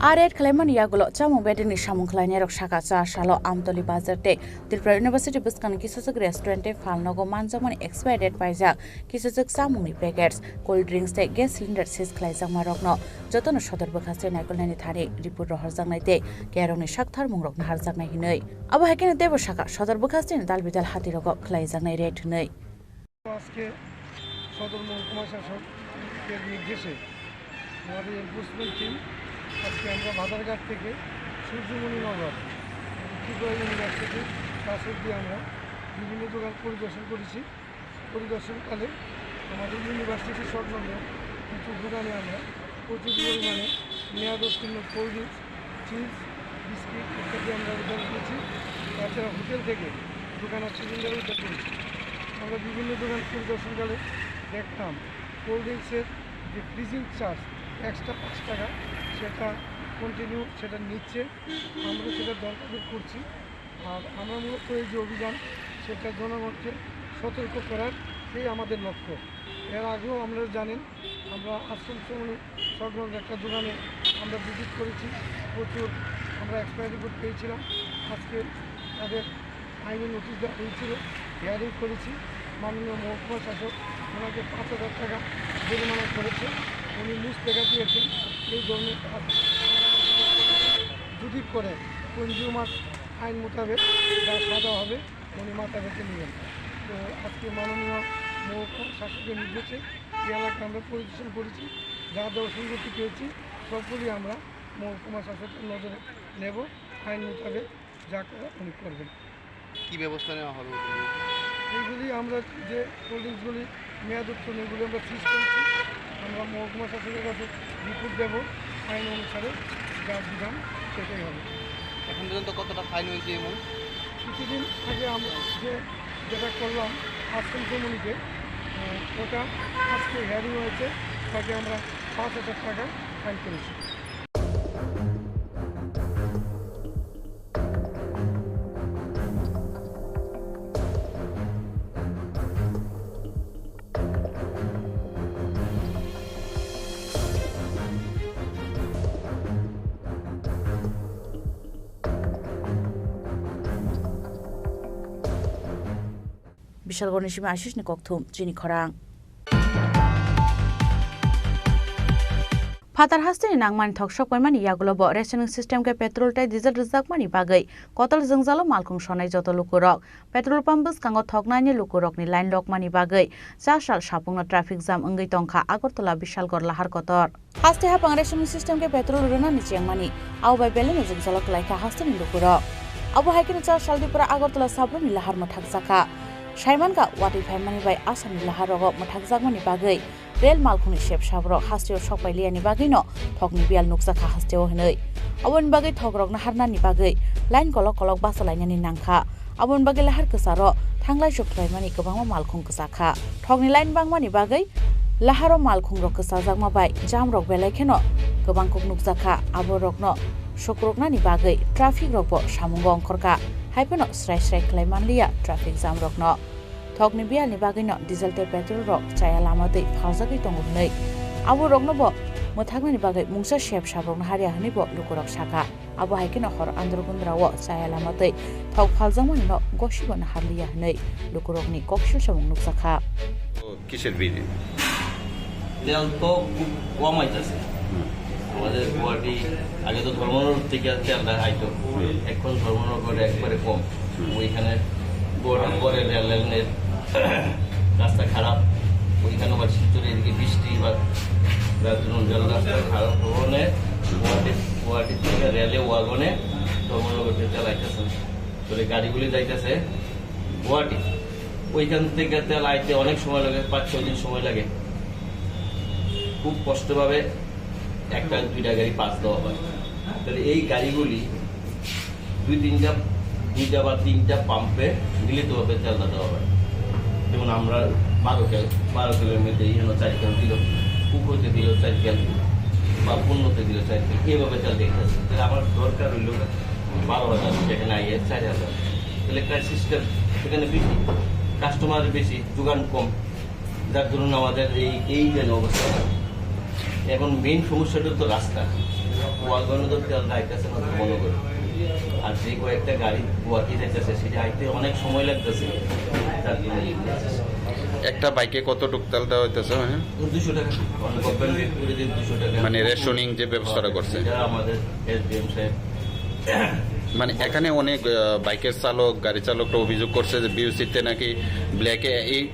Aret Clayman Yagulo Chamung Bedegni Samung Klaynerok Shaka Shalo Amtoli Bazar Day Tripura University Buskan Kisasag Restaurant Falnogo Manjamani Expired Date Paizak Kisasag Samung ni Packets Cold Drinks Day Gas Cylinder Sis Klaizak Marokno Jotono Shodor Bakase Nakolani Thani Report Roharzak Naite Kerongni Shakthar Mungrok Harzak Nai Hinei Abo Hakene Debo Shaka Shodor Bakase Dalbidal Hatirogo Klaizak Nai Red Hinei আজকে সদর মহকুমা শাসকের নির্দেশে আমাদের enforcement team আজকে আমরা বাজারঘাট থেকে সূর্যমণি নগর ত্রিপুরা ইউনিভার্সিটি কাছের দিয়ে আমরা বিভিন্ন দোকান পরিদর্শন করেছি পরিদর্শনকালে আমাদের ইউনিভার্সিটি সংলগ্ন কিছু দোকানে আমরা প্রচুর পরিমাণে মেয়াদোত্তীর্ণ কোল্ড ড্রিঙ্কস চিপস বিস্কিট ইত্যাদি আমরা উদ্ধার করেছি তাছাড়া হোটেল থেকে দোকানের সিলিন্ডার উদ্ধার করেছি আমরা বিভিন্ন দোকান পরিদর্শনকালে দেখতাম কোল্ড ড্রিঙ্কসের যে ফ্রিজিং চার্জ এক্সট্রা 5 টাকা সেটা কন্টিনিউ সেটা নিচ্ছে আমরা সেটা দরকার করছি আর আমরা মূলত এই যে অভিযান সেটা জনগণকে সতর্ক করার এই আমাদের লক্ষ্য এর আগেও আপনারা জানেন আমরা আশ্রম শ্রমণী সংলগ্ন একটা দোকানে আমরা ভিজিট করেছি প্রচুর আমরা এক্সপায়ারি রিপোর্ট পেয়েছিলাম আজকে তাদের আইনি নোটিশ দেওয়া হয়েছিল, হিয়ারিং করেছি। মাননীয় মহকুমা শাসক ওনাকে 5,000 টাকা জরিমানা করেছে। উনি নিজ টাকা দিয়েছেন। এই ধরনের কাজ যদি করে কনজিউমার আইন মোতাবেক যা সাজা হবে উনি মাথা বেঁচে নেবেন। তো আজকে মাননীয় মহকুমা শাসকের নির্দেশে এই এলাকা আমরা পরিদর্শন করেছি, যা যা অসঙ্গতি পেয়েছি সবগুলি আমরা মহকুমা শাসকের নজরে নেব। আইন মোতাবেক যা করা উনি করবেন। কী ব্যবস্থা নেওয়া হবে? এইগুলি আমরা যে কোল্ড ড্রিঙ্কসগুলি মেয়াদ উত্তীর্ণ এগুলি আমরা সিজ করেছি। আমরা মহকুমা শাসকের কাছে রিপোর্ট দেবো। আইন অনুসারে যা বিধান সেটাই হবে। এখন পর্যন্ত কতটা ফাইন হয়েছে এমন? কিছুদিন আগে আমরা যেটা করলাম আশ্রম কমিউনিকে, ওটা আজকে হিয়ারিং হয়েছে, তাকে আমরা 5,000 টাকা ফাইন করেছি। বিশালগড় নিশিমে আশিস নি ককথুম চিনি খরাং ফাতার হাস্তেনি নাংমানি থকসক পাইমানি ইয়াগুলো রেশনিং সিস্টেমকে পেট্রোল টাই ডিজেল রিজার্ভमानि बागै कतल जोंजालो मालखुं सनाय जत लुकुरक पेट्रोल पंप बसकांगो थकनायनि लुकुरकनि लाइन लकमानि बागै चासाल सापुंना ट्राफिक जाम अंगै तंखा आगरतला बिशालगड़ लाहार कतर हास्ते हापां रेशनिं सिस्टेमके पेट्रोल रुनानि चेंगमानि आवबाय बेलेनि जोंजालो लायखा हास्तेनि लुकुरक अबो हाइकिनि चासाल त्रिपुरा आगरतला सापुंनि लाहार मथाक जाखा साइमानका वाटि फाइमानि बाय आसामनि लाहारग मथाक जागमानि बागै रेल मालखुनि शेप साब्रक हास्तेयाव सकबायलियानि बागैनो थकनि बियाल नुकजाखा हास्तेयाव हनै अबोनि बागै थकरकना हारनानि बागै लाइन कलक कलक बासालायनानि नांखा अबोनि बागै लाहार गोसार थांलाय जोबथ्रायमानि गोबां मालखुं गोसाखा थकनि लाइन बांमानि बागै लाहारो मालखुं रक गोसाजागमा बाय जामरक बेलायखेनो गोबांखौ नुकजाखा आबरकनो सकरकनानि बागै ट्राफिक रकबो सामुंगो अंखरका हाइपेनो स्राय स्राय खलायमानलिया ट्राफिक जामरकनो थकनि बियालनि बागैनो डिजेल ते पेट्रोल रक चाया लामा दै फावजागै दङ हनै आबो रकनोबो मोथागनानि बागै मुंसा शेप साब्रकनो हारिया हनैबो लुकुरक साखा आबो हाइकेनो हर आन्द्रगुन्द्रावो चाया लामा दै थक फालजामानिनो गसिबोनो हारलिया हनै लुकुरकनि कक्सिल सामुं नुकजाखा কিসের বিল? তেল তো খুব কম আইতাছে আমাদের গুয়াহাটি আগে তো ধর্মনগর থেকে তেলটা আইতো এখন ধর্মনগর একবারে কম ওইখানে গুয়াহাটি পরে রেল লাইনের রাস্তা খারাপ ওইখানে আবার শিলচরের এদিকে বৃষ্টি বা জল রাস্তা খারাপ হওয়ানে গুয়াহাটি থেকে রেলে ওয়াগনে ধর্মনগর তেল আইতেছে তাহলে গাড়িগুলি যাইতেছে গুয়াহাটি ওইখান থেকে তেল আইতে অনেক সময় লাগে 5-6 দিন সময় লাগে খুব কষ্টভাবে একটা দুইটা গাড়ি পাস দেওয়া হয় তাহলে এই গাড়িগুলি দুইটা বা তিনটা পাম্পে মিলিতভাবে তেলটা দেওয়া হয় যেমন আমরা 12 কিলোর মধ্যে এখানে 4 কিলো দিল পুকুরতে দিল 4 কিলো বা পূর্ণতে দিল 4 কিলো এইভাবে তেল দেখতেছে তাহলে আমার দরকার হইল 12,000 সেখানে আইয়ে 4,000 তাহলে একটা সিস্টেম সেখানে বেশি কাস্টমার বেশি যোগান কম যার ধরুন আমাদের এই যে অবস্থা এখন মেইন সমস্যাটা তো রাস্তা ওয়াগনে তো তেল আইতেছে না মনে করি আর যে কয়েকটা গাড়ি গুয়াহাটি যাইতেছে সেটা আইতে অনেক সময় লাগতেছে তার জন্য একটা বাইকে কতটুকু তেল দেওয়া হইতেছে? 200 টাকা গভর্নমেন্ট রেট করে দিয়ে 200 টাকা মানে রেশনিং যে ব্যবস্থাটা করছে আমাদের এসডিএম সাহেব মানে এখানে অনেক বাইকের চালক গাড়ি চালকরা অভিযোগ করছে যে বিউসিতে নাকি ব্ল্যাকে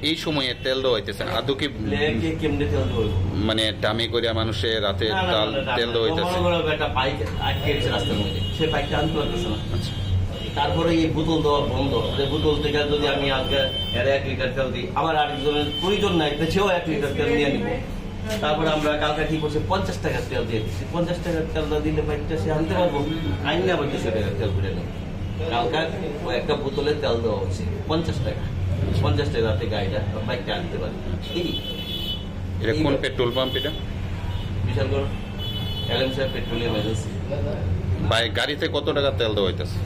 এই সময়ে তেল দেওয়া হইতেছে আদৌ কি ব্ল্যাকে কেমনে তেল দেওয়া মানে দামি করে মানুষের রাতে তেল দেওয়া হইতেছে একটা বাইক আটকে গেছে রাস্তার মধ্যে সে বাইকটা আনতে পারতেছে না তারপরে এই বোতল দেওয়া বন্ধ বোতল থেকে যদি আমি আজকে 1 লিটার তেল দিই আমার আরেকজনের প্রয়োজন নাই সেও 1 লিটার তেল নিয়ে নিব তারপরে আমরা কালকে ঠিক করছি 50 টাকার তেল দিয়ে দিচ্ছি 50 টাকার তেলটা দিলে বাইকটা সে আনতে পারবো আইন না আবার 200 টাকার তেল করে নেব কালকে একটা বোতলে তেল দেওয়া হচ্ছে 50 টাকা 50 টাকাতে গাড়িটা বাইকটা আনতে পারবে এটা কোন পেট্রোল পাম্প এটা? বিশালগড় এলএমসি পেট্রোলিয়াম এজেন্সি গাড়িতে কত টাকা তেল দেওয়া হইতেছে?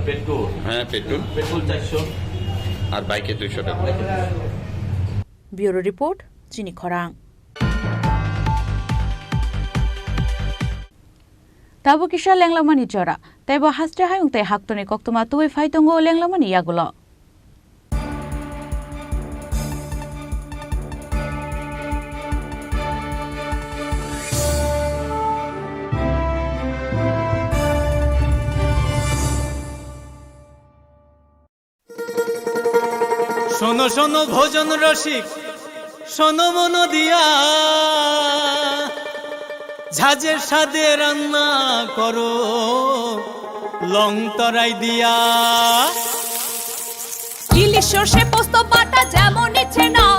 পেট্রোল হ্যাঁ পেট্রোল 400 আর বাইকে 200 টাকা। ব্যুরো রিপোর্ট চিনি খরাং তাবু কিসা লেংলামানি চরা taibo hastre hayung tai haktoni koktoma tuwi faitongo lenglamani yagulo শোনো শোনো ভোজন রসিক শোনো মন দিয়া ঝাঁঝের স্বাদে রান্না করো লং তরাই দিয়া ইলিশ সর্ষে পোস্ত বাটা যেমন ইচ্ছে নাও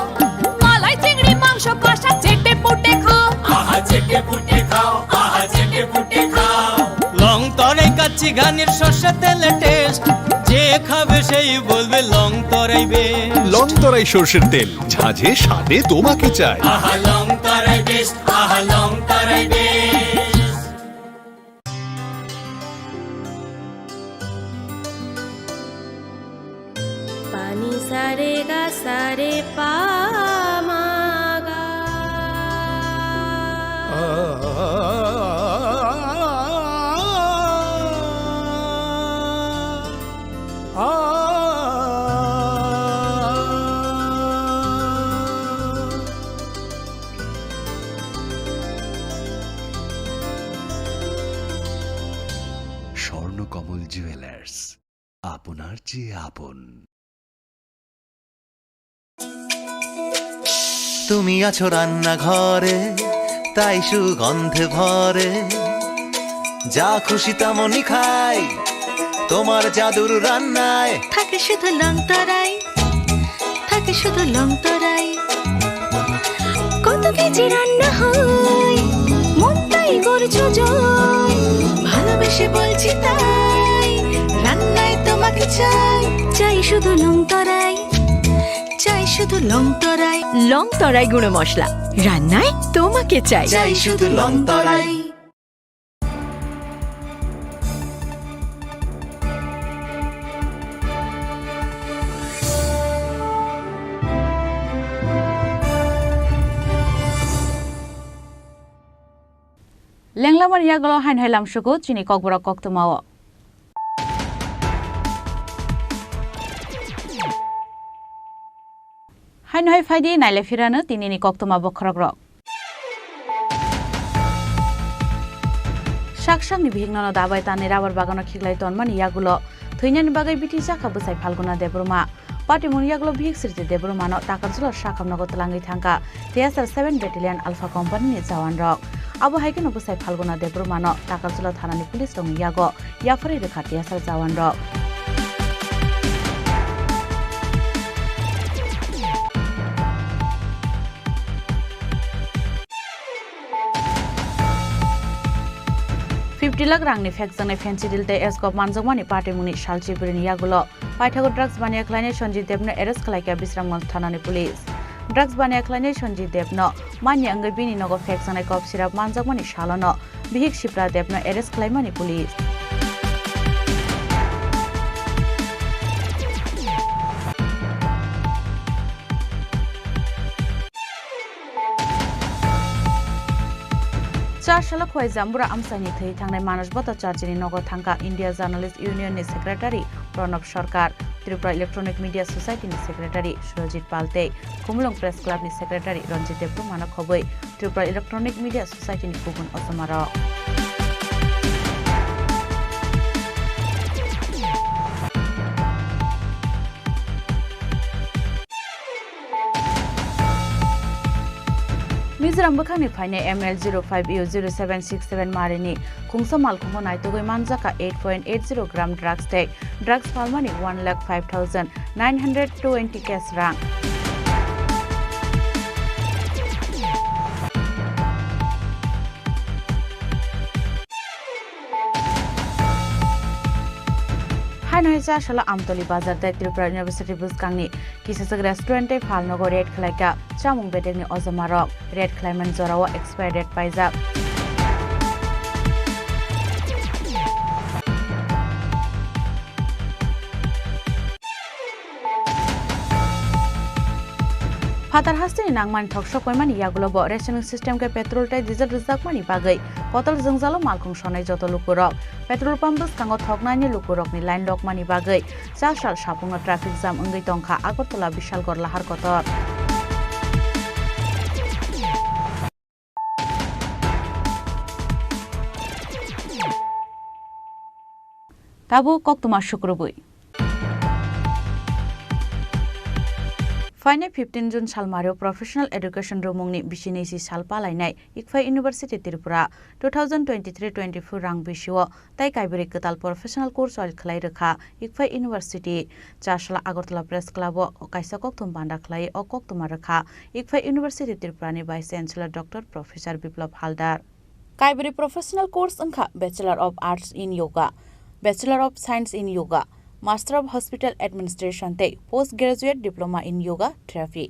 মালাই চিংড়ি মাংস কষা চেটে পুটে খাও আহা চেটে পুটে খাও আহা চেটে পুটে খাও লং তরাই কাচ্চি ঘানির সর্ষে তেলে টেস্ট যে খাবে সেই বলবে লং তরাই বেশ লং তরাই সর্ষের তেল ঝাঁঝে স্বাদে তোমাকে চাই আহা লং তরাই বেশ আহা লং তরাই বেশ পানি সারে গা সারে পা মা গা স্বর্ণকমল জুয়েলার্স আপনার চেয়ে আপন। তুমি আছো রান্নাঘরে তাই সুগন্ধে ভরে যা খুশি তেমনই খাই তোমার জাদুর রান্নায় থাকে শুধু লং তরাই থাকে শুধু লং তরাই কত কেজি রান্না হয় মন তাই করছো জয় ভালোবেসে বলছি তাই রান্নায় তোমাকে চাই চাই শুধু লং তরাই চাই শুধু লং তরাই গুঁড়ো মশলা রান্নায় তোমাকে চাই চাই শুধু লং তরাই। লেংলামার ইয়াগুলো হাইন হাইলাম সুকু চিনি ককবরক কক্তমাও হাইন হাই ফাইদি নাইলে ফিরানো তিনিনি কক্তমা বখরক রক শাকসাংনি ভিগনন দাবাই তানে রাবার বাগানো খিগলাই তনমান ইয়াগুলো থৈনানি বাগাই বিটি জাখা বসাই ফালগুনা দেবরমা পাটিমুন ইয়াগুলো ভিগ সিরিতে দেবরমানো টাকার জুল শাখামনগত লাঙ্গি থাঙ্কা টিএসআর 7 ব্যাটালিয়ন আলফা কোম্পানি জাওয়ান রক আবু হাইকেন বসাই ফালগুনা দেবরমানো টাকার জুল থানানি পুলিশ রং ইয়াগো ইয়াফারি রেখা টিএসআর জাওয়ান রক $50 लाख रांनि फेक्सजोंनाय फेन्सि दिलते एसकप मानजोंमानि पार्टीमुनि सालचिबुरिनि यागुलो पाइथागो ड्राग्स बानाया खालायनाय सन्जित देबनो एरेस्ट खालायखा बिश्रामगंज थानानि पुलिस ड्राग्स बानाया खालायनाय सन्जित देबनो मानि अंगै बिनि नगो फेक्सजोंनाय कप सिराप मानजोंमानि सालनो बिहिक शिप्रा देबनो एरेस्ट खालायमानि पुलिस चारशाला खय जाम्बुरा आमसानि थै थांनाय मानस बता चार्जिनि नगर थांका इंडिया जर्नलिस्ट यूनियननि secretary Pranab Sarkar Tripura electronic media सोसाइटीनि सेक्रेटारि सुरजित पाल्टे कुमलुं प्रेस क्लाबनि सेक्रेटारि रंजित देबरुमानो खबै त्रिपुरा इलेक्ट्रनिक मीडिया सोसाइटीनि गुबुन असमारो मिजोराम बखानि फाइने ML05U0767 मारिनि खुंसा मालखुंगो नायतोगै मानजाका 8.80 ग्राम ड्राग्स टेक ड्राग्स फालमानि 1,05,920 कैश रां हाइनहाइसा शाला आमतली बाजार दै त्रिपुरा यूनिवर्सिटी बुसकांनि किसासक रेस्टुरेंटे फालनगो रेड खलायका चामुं बेटेगनि अजमारक रेड खलायमन जराव एक्सपायर डेट पाइजाब ফাতার হাস্তেনি নাংমানি ঠকসক কয়মানি ইয়াগুলো ব রেশনিং সিস্টেমকে পেট্রোল টাই ডিজেল রিজার্ভমানি বাগৈ কতল जोंजालो मालखुं सनाय जत लुकुरक पेट्रोल पंप बस्कांगो थकनायनि लुकुरकनि लाइन लकमानि बागै चासाल सापुंगा ट्राफिक जाम अंगै तंखा आगरतला बिशालगड़ लाहार कतर ताबो कक्तमा शुक्रबुई फाइने 15 जुन सालमारियाव प्रोफेशनल एडुकेशन रुमुंनि बिसिनैसि साल पालायनाय इकफा यूनिवर्सिटी त्रिपुरा 2023-24 रां बिसिव ताइ काइबरी कताल प्रोफेशनल कोर्स अल खलाय रखा इकफा यूनिवर्सिटी चासला आगरतला प्रेस क्लब काइसा कक्तम बान्दा खलाय अ कक्तमा रखा इकफा यूनिवर्सिटी त्रिपुरानि vice chancellor doctor professor Biplab Haldar काइबरी प्रोफेशनल कोर्स अंखा bachelor of arts in yoga bachelor of science in yoga master of hospital administration ते post graduate diploma in yoga therapy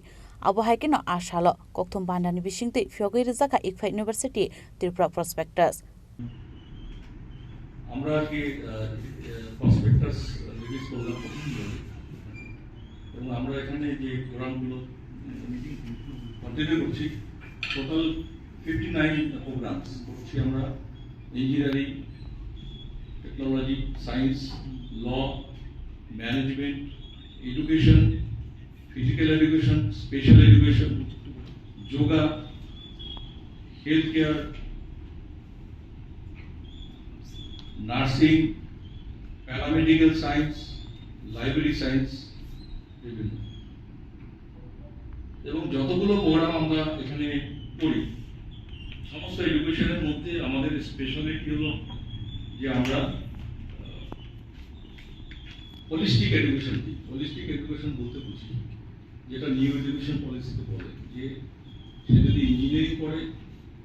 अब हाइके न आशाल कक्थुम बान्दानि बिसिंते फियोगै रिजाका इकफा यूनिवर्सिटी त्रिपुरा प्रस्पेक्टास আমরা কি প্রসপেক্টাস রিলিজ করলাম এবং আমরা এখানে যে প্রোগ্রামগুলো কন্টিনিউ করছি টোটাল 59 প্রোগ্রামস করছি আমরা ইঞ্জিনিয়ারিং টেকনোলজি সায়েন্স ল management, education, physical education, special education, yoga, healthcare, nursing, paramedical science, library science, বিভিন্ন এবং যতগুলো প্রোগ্রাম আমরা এখানে করি সমস্ত এডুকেশনের মধ্যে আমাদের স্পেশালিটি হলো যে আমরা होलिस्टिक एडुकेशन बोलते बुझी যেটা নিউ এডুকেশন পলিসিতে বলে যে সে যদি ইঞ্জিনিয়ারিং করে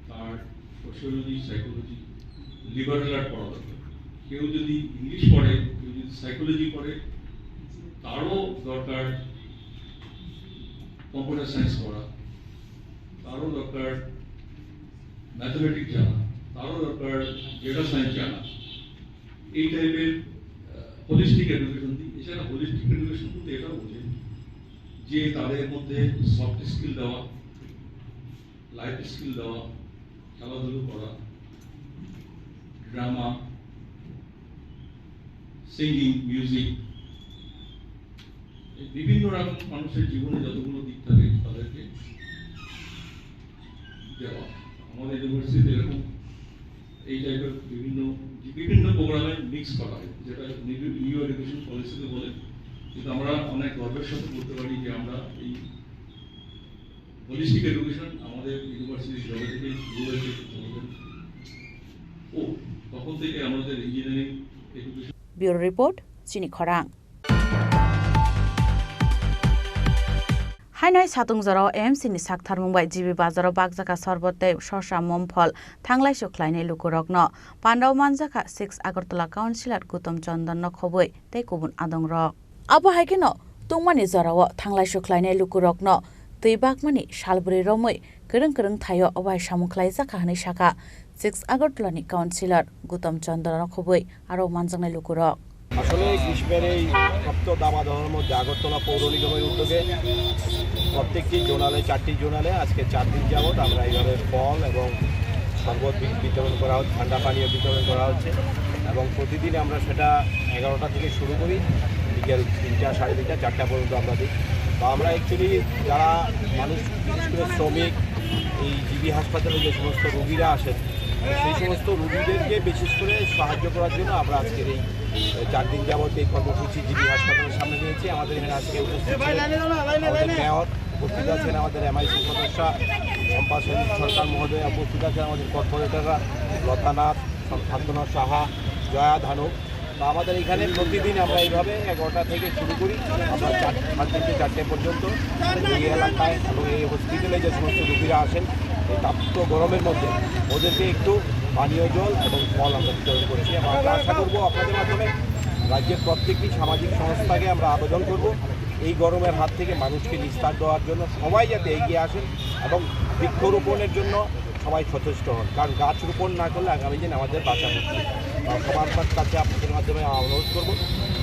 তার সোশিওলজি সাইকোলজি লিবারেল আর্ট পড়া দরকার কেউ যদি ইংলিশ পড়ে কেউ যদি সাইকোলজি পড়ে তারও দরকার কম্পিউটার সায়েন্স পড়া তারও দরকার ম্যাথমেটিক্স জানা তারও দরকার ডেটা সায়েন্স জানা এই টাইপের হোলিস্টিক এডুকেশন দিই এছাড়া হোলিস্টিক এডুকেশন বলতে এটাও বোঝে যে তাদের মধ্যে সফট স্কিল দেওয়া লাইফ স্কিল দেওয়া খেলাধুলো করা ড্রামা সিঙ্গিং মিউজিক বিভিন্ন রকম মানুষের জীবনে যতগুলো দিক থাকে তাদেরকে দেওয়া আমাদের ইউনিভার্সিটিতে এরকম এই টাইপের বিভিন্ন প্রোগ্রামে মিক্স করা হয় যেটা নিউ এডুকেশন পলিসিতে বলে কিন্তু আমরা অনেক গর্বের সাথে বলতে পারি যে আমরা এই হোলিস্টিক এডুকেশন আমাদের ইউনিভার্সিটির জগৎ থেকে শুরু হয়েছে তখন থেকে আমাদের ইঞ্জিনিয়ারিং এডুকেশন ব্যুরো রিপোর্ট চিনি খরাং हाइनाय सातुंजराव एमसीनि साकथार मुंबाइ जिबि बाजाराव बागजाका सरबते शशा ममफल थांलाय सुख्लायनाय लुकुरकन पान्डाव मानजाका 6 आगरतला काउन्सिलर गौतम चन्दन खबै ते गुबुन आदंर अब हाइकेन तुंमानि जराव थांलाय सुख्लायनाय लुकुरकन तैबागमानि सालब्रै रमै गोरों थायो अबाय सामुख्लाय जाका हनै साका 6 आगरतलानि काउन्सिलर गौतम चन्दन खबै आरो मानजांनाय लुकुरक আসলে গ্রীষ্মের এই সপ্ত দাবাদহের মধ্যে আগরতলা পৌর নিগমের উদ্যোগে প্রত্যেকটি জোনালে 4টি জোনালে আজকে 4 দিন যাবৎ আমরা এইভাবে ফল এবং শরবত বিতরণ করা হচ্ছে ঠান্ডা পানীয় বিতরণ করা হচ্ছে এবং প্রতিদিন আমরা সেটা 11টা থেকে শুরু করি বিকেল 3টা 3:30 4টা পর্যন্ত আমরা দিই তো আমরা অ্যাকচুয়ালি যারা মানুষ বিশেষ করে শ্রমিক এই জিবি হাসপাতালে যে সমস্ত রোগীরা আসেন সেই সমস্ত রোগীদেরকে বিশেষ করে সাহায্য করার জন্য আমরা আজকের এই 4 দিন যাবত এই কর্মসূচি জিবি হাসপাতালের সামনে নিয়েছি আমাদের এখানে আজকে উপস্থিত আমাদের মেয়র উপস্থিত আছেন আমাদের এমআইসি সদস্যা শম্পা সরকার মহোদয় উপস্থিত আছেন আমাদের কর্পোরেটররা লতানাথ শান্তনা সাহা জয়া ধানু তো আমাদের এখানে প্রতিদিন আমরা এইভাবে 11টা থেকে শুরু করি আমরা 4 থেকে 4টে পর্যন্ত এই এলাকায় এবং এই হসপিটালে যে সমস্ত রোগীরা আসেন এই তাপ্ত গরমের মধ্যে ওদেরকে একটু পানীয় জল এবং ফল আমরা বিতরণ করছি এবং আমরা আশা করবো আপনাদের মাধ্যমে রাজ্যের প্রত্যেকটি সামাজিক সংস্থাকে আমরা আবেদন করব এই গরমের হাত থেকে মানুষকে নিস্তার দেওয়ার জন্য সবাই যাতে এগিয়ে আসেন এবং বৃক্ষরোপণের জন্য সবাই সচেষ্ট হন কারণ গাছ রোপণ না করলে আগামী দিন আমাদের বাঁচা মুশকিল সবার কাছে আপনাদের মাধ্যমে অনুরোধ করব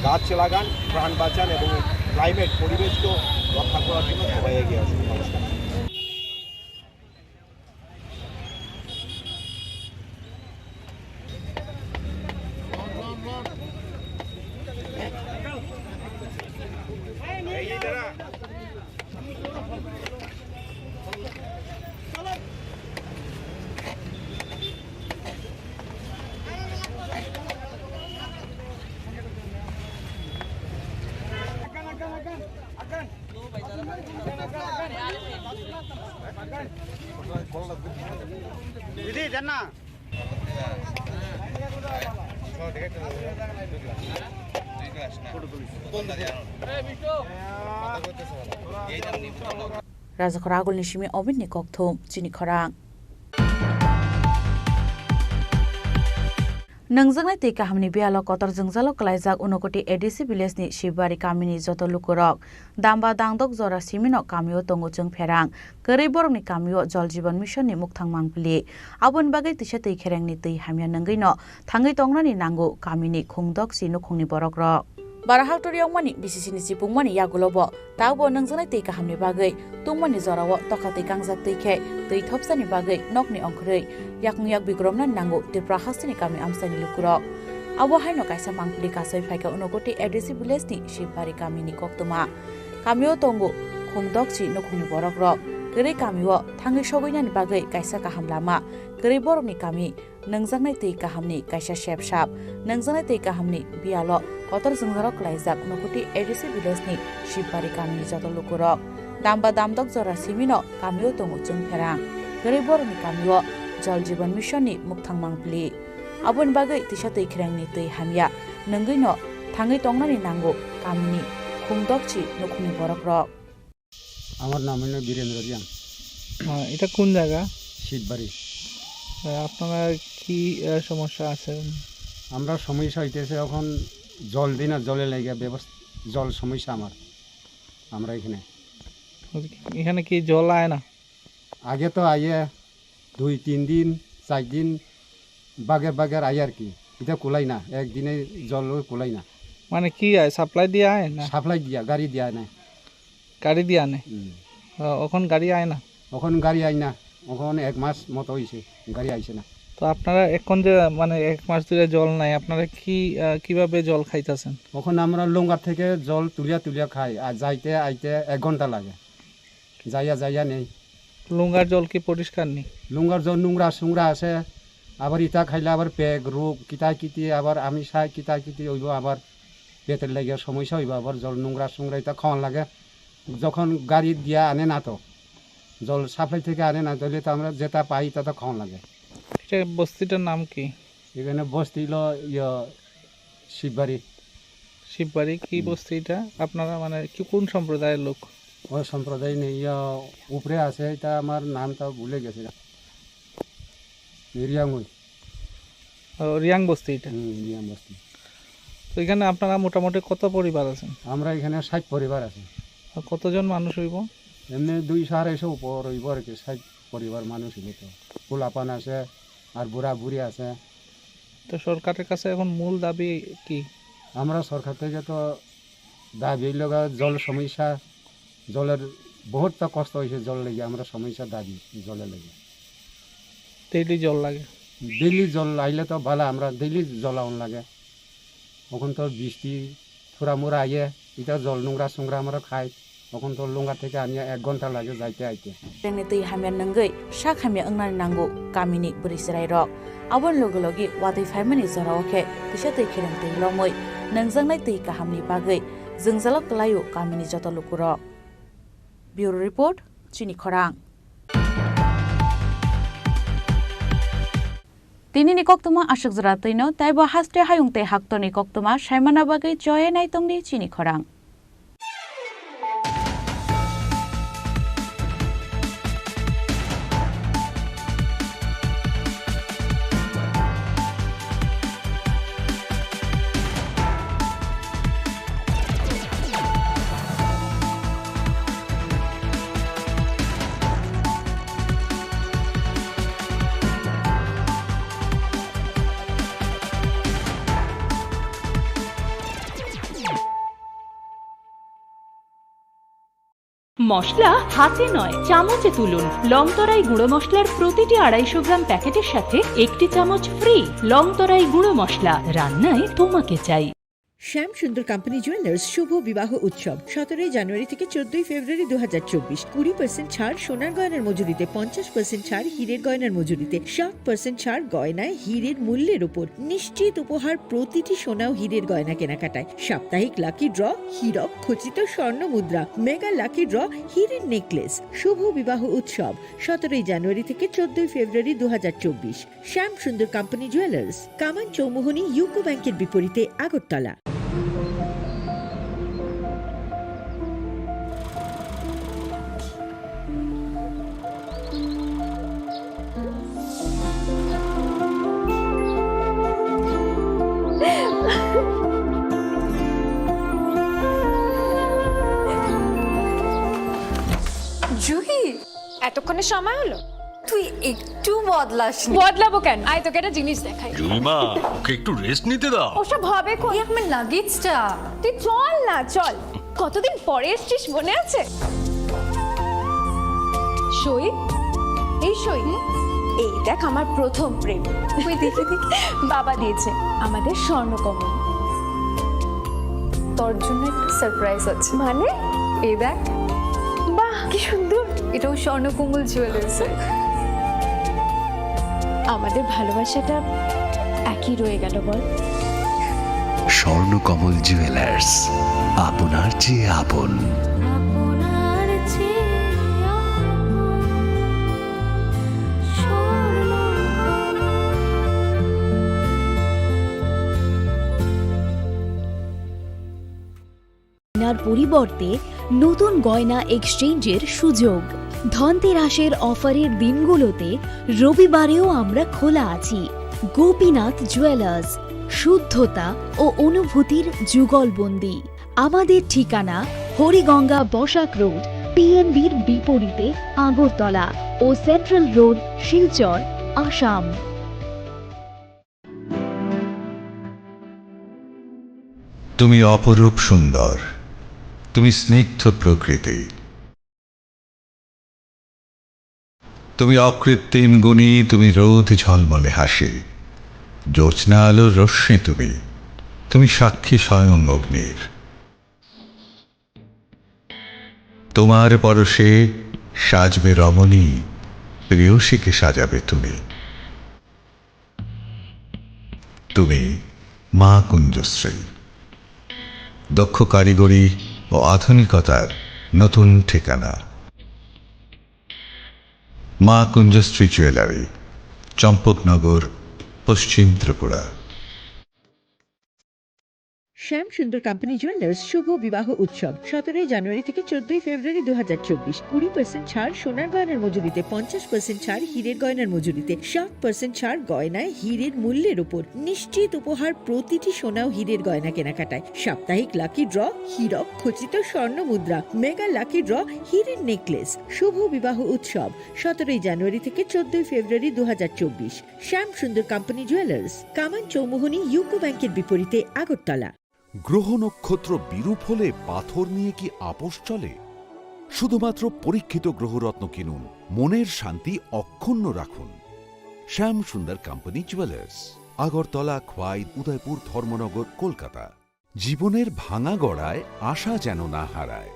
গাছ লাগান প্রাণ বাঁচান এবং ক্লাইমেট পরিবেশকে রক্ষা করার জন্য সবাই এগিয়ে আসুন নমস্কার দিদি দেন না Raja Khoragul ni shimi obin ni kokthum Chini Khorang Nangjangnai tei kahamni bialo kotor jungzalo klaijak unokoti ADC village ni Shibari kamini joto lukurok damba dangdok jora simino kamio tongo jung pherang korei borok ni kamio jal jiban mission ni mukthang mangpili abon bagai tisa tei khereng ni tei hamya nangai no thangai tongrani nango kamini khungdok si nukhungni borok rok Barahak toriong mani BCC ni sipung mani yagulobo taubo nangjangnai tei kahamni bagai tungmani jorawo tokatei kangjak tei khe tei thopsani bagai nokni ongkrei yakngyak bikromna nango Tripura hastini kami amsani lukurok abo haino kaisa mangpili kasai phaika unokoti ADC village ni Shibari kamini koktuma kamio tongo khungdokchi nukhungni borok rok korei kamio thangai sogoinani bagai kaisa kaham lama korei borok ni kami nangjangnai tei kahamni kaisa shepsap nangjangnai tei kahamni bialo kotor jungjaro klaijak unokoti ADC village ni Shibari kamini joto lukurok damba damdok jora simino kamio tongo jung pherang korei borok ni kamio jal jiban mission ni mukthang mangpili abon bagai tisa tei kherang ni tei hamya nangai no thangai tongnani nango kamini khungdokchi nukhungni borok rok আমার নাম হলো বীরেন্দ্র রিয়াং এটা কোন জায়গা শীতবাড়ি আপনারা কি সমস্যা আছে আমরা সমস্যা হইতেছে এখন জল দিন আর জলে লেগে ব্যবস্থা জল সমস্যা আমরা এখানে কি জল আয় না আগে তো আইয়ে 2-3 দিন 4 দিন বাগের আয় আর কি এটা কুলাই না একদিনে জল কুলাই না মানে কি আয় সাপ্লাই দিয়ে আয় না সাপ্লাই দিয়া গাড়ি দিয়া না গাড়ি দিয়া না এখন গাড়ি আয় না এখন গাড়ি আয় না এখন 1 মাস মতো হইছে গাড়ি আইছে না তো আপনারা এখন যে মানে 1 মাস ধরে জল নাই আপনারা কিভাবে জল খাইতেছেন এখন আমরা লঙ্গার থেকে জল তুলিয়া খাই আর যাইতে আইতে 1 ঘন্টা লাগে যাইয়া নেই লঙ্গার জল কি পরিষ্কার নেই লঙ্গার জল নোংরা আছে আবার ইটা খাইলে আবার পেগ রোগ কিতি আবার আমি খাই কিতি হইব আবার পেটের লাগে সমস্যা হইব আবার জল নোংরা ইটা খাওয়ান লাগে যখন গাড়ি দিয়া আনে না তো জল সাপ্লাই থেকে আনে না তাহলে তো আমরা যেটা পাই তা খাওয়ান লাগে এটা বস্তিটার নাম কি এখানে বস্তি হলো শিববাড়ি কি বস্তি এটা আপনারা মানে কি কোন সম্প্রদায়ের লোক ওই সম্প্রদায় নেই উপরে আছে এটা আমার নামটা ভুলে গেছে রিয়াং বস্তি এটা রিয়াং বস্তি তো এখানে আপনারা মোটামুটি কত পরিবার আছেন আমরা এখানে 60 পরিবার আছে কতজন মানুষ হইব এমনি 200-250 উপর হইব আর কি 60 পরিবার মানুষ হইব তো পোলাপান আছে আর বুড়ি আছে তো সরকারের কাছে এখন মূল দাবি কি আমরা সরকার থেকে তো দাবি লগা জল সমস্যা জলের বহুতটা কষ্ট হয়েছে জল লেগে আমরা সমস্যা দাবি জলে লেগে ডেইলি জল লাগে ডেইলি জল আইলে তো ভালো আমরা ডেইলি জল আউন লাগে এখন তো বৃষ্টি থোড়া আইয়ে এটা জল নোংরা আমরা খাই এখন তো লঙ্গা থেকে আনিয়া 1 ঘন্টা লাগে যাইতে আইতে রেংনি তৈ হামিয়া নঙ্গৈ শাক হামিয়া अंगनानि नांगौ गामिनि बोरिसराय रक आबन लोगोलोगि वादै फाइमानि जरावखे तिसा तै खेरें तै लमै नंजंनाय तै काहामनि बागै जोंजालक लायो गामिनि जत लुकुरक ब्युरो रिपोर्ट चिनी खरां Tinini koktuma ashuk zratino taibo haste hayung te haktoni koktuma shaimana bagai joye nai tongni Chini Khorang মশলা হাতে নয় চামচে তুলুন লংতরাই গুঁড়ো মশলার প্রতিটি 250 গ্রাম প্যাকেটের সাথে 1টি চামচ ফ্রি লংতরাই গুঁড়ো মশলা রান্নায় তোমাকে চাই শ্যাম সুন্দর কোম্পানি জুয়েলার্স শুভ বিবাহ উৎসব 17 জানুয়ারি থেকে 14 ফেব্রুয়ারি 2024। 20% ছাড় সোনার গয়নার মজুরিতে, 50% ছাড় হীরের গয়নার মজুরিতে, 7% ছাড় গয়নায় হীরের মূল্যের উপর, নিশ্চিত উপহার প্রতিটি সোনা ও হীরের গয়না কেনাকাটায়, সাপ্তাহিক লাকি ড্র, হীরক খচিত স্বর্ণ মুদ্রা, মেগা লাকি ড্র, হীরের নেকলেস। শুভ বিবাহ উৎসব 17 জানুয়ারি থেকে 14 ফেব্রুয়ারি 2024। শ্যাম সুন্দর কোম্পানি জুয়েলার্স, কামান চৌমুহনী, ইউকো ব্যাংকের বিপরীতে, আগরতলা। জুহি, এতক্ষণে সময় হলো? তুই একটু বদলাসনি। বদলাবো কেন? আয় তোকে একটা জিনিস দেখাই। জুইমা, ওকে একটু রেস্ট নিতে দাও। ওসব হবে কোন? আমার লাগেজটা। তুই চল না, চল। কতদিন পরে এসেছিস, মনে আছে? সই, এই সই, এই দেখ আমার প্রথম প্রেম। তুই দেখে দেখে বাবা দিয়েছে আমাদের স্বর্ণকমল। তোর জন্য একটা সারপ্রাইজ আছে। মানে? এই দেখ। বাহ, কি সুন্দর। এটাও স্বর্ণকমল জুয়েলার্স। আমাদের ভালোবাসাটা একই রয়ে গেল, বল। স্বর্ণকমল জুয়েলার্স, আপনার চেয়ে আপন। পরিবর্তে নতুন গয়না এক্সচেঞ্জের সুযোগ। ধনতেরাসের অফারের দিনগুলোতে রবিবারেও আমরা খোলা আছি। গোপীনাথ জুয়েলার্স, শুদ্ধতা ও অনুভূতির যুগলবন্দি। আমাদের ঠিকানা হরিগঙ্গা বসাক রোড, পিএনবির বিপরীতে, আগরতলা ও সেন্ট্রাল রোড, শিলচর, আসাম। তুমি অপরূপ সুন্দর, তুমি স্নিগ্ধ প্রকৃতি, তুমি অকৃত্রিম গুণী, তুমি রোদ ঝলমলে হাসি, জ্যোৎস্না আলোর রশ্মি, তুমি তুমি সাক্ষী স্বয়ং অগ্নির। তোমার পরশে সাজবে রমণী, প্রেয়সীকে সাজাবে তুমি। তুমি মা কুঞ্জশ্রী, দক্ষ কারিগরি ও আধুনিকতার নতুন ঠিকানা। মা কুঞ্জশ্রী জুয়েলারি, চম্পকনগর, পশ্চিম ত্রিপুরা। শ্যাম সুন্দর কোম্পানি জুয়েলার্স শুভ বিবাহ উৎসব 17 জানুয়ারি থেকে 14 ফেব্রুয়ারি 2024। 20% ছাড় সোনার গয়নার মজুরিতে, 50% ছাড় হীরের গয়নার মজুরিতে, 7% ছাড় গয়নায় হীরের মূল্যের উপর, নিশ্চিত উপহার প্রতিটি সোনা ও হীরের গয়না কেনাকাটায়, সাপ্তাহিক লাকি ড্র, হীরক খচিত স্বর্ণ মুদ্রা, মেগা লাকি ড্র, হীরের নেকলেস। শুভ বিবাহ উৎসব 17 জানুয়ারি থেকে 14 ফেব্রুয়ারি 2024। শ্যাম সুন্দর কোম্পানি জুয়েলার্স, কামান চৌমুহনী, ইউকো ব্যাংকের বিপরীতে, আগরতলা। গ্রহ নক্ষত্র বিরূপ হলে পাথর নিয়ে কি আপোষ চলে? শুধুমাত্র পরীক্ষিত গ্রহরত্ন কিনুন, মনের শান্তি অক্ষুণ্ণ রাখুন। শ্যাম সুন্দর কোম্পানি জুয়েলার্স, আগরতলা, খোয়াই, উদয়পুর, ধর্মনগর, কলকাতা। জীবনের ভাঙা গড়ায় আশা যেন না হারায়।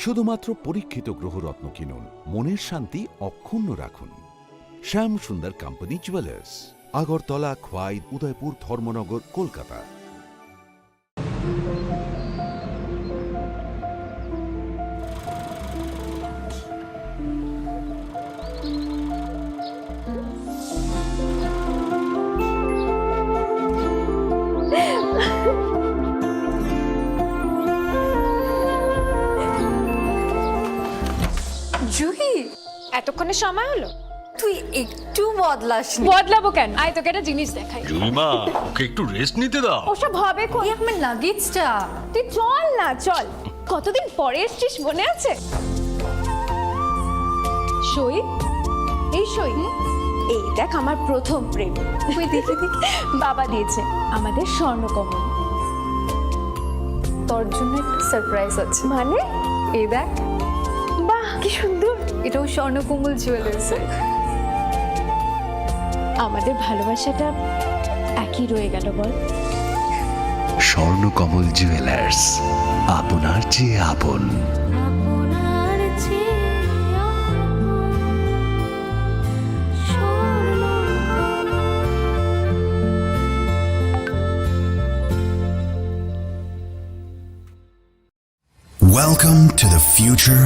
শুধুমাত্র পরীক্ষিত গ্রহরত্ন কিনুন, মনের শান্তি অক্ষুণ্ণ রাখুন। শ্যাম সুন্দর কোম্পানি জুয়েলার্স, আগরতলা, খোয়াই, উদয়পুর, ধর্মনগর, কলকাতা। জুহি, এতক্ষণে সময় হলো? তুই একটু বদলাসনি। বদলাবো কেন? আয় তোকে একটা জিনিস দেখাই। জুইমা, ওকে একটু রেস্ট নিতে দাও। ওসব হবে কোন? আমার লাগেজটা। তুই চল না, চল। কতদিন পরে এসেছিস, মনে আছে? সই, এই সই, এই দেখ আমার প্রথম প্রেম। তুই দেখে দেখে বাবা দিয়েছে আমাদের স্বর্ণকমল। তোর জন্য একটা সারপ্রাইজ আছে। মানে? এই দেখ। বাহ, কি সুন্দর। এটাও স্বর্ণকমল জুয়েলার্স। আমাদের ভালোবাসাটা একই রয়ে গেল, বল। স্বর্ণকমল জুয়েলার্স, আপনার চেয়ে আপন। Welcome to the future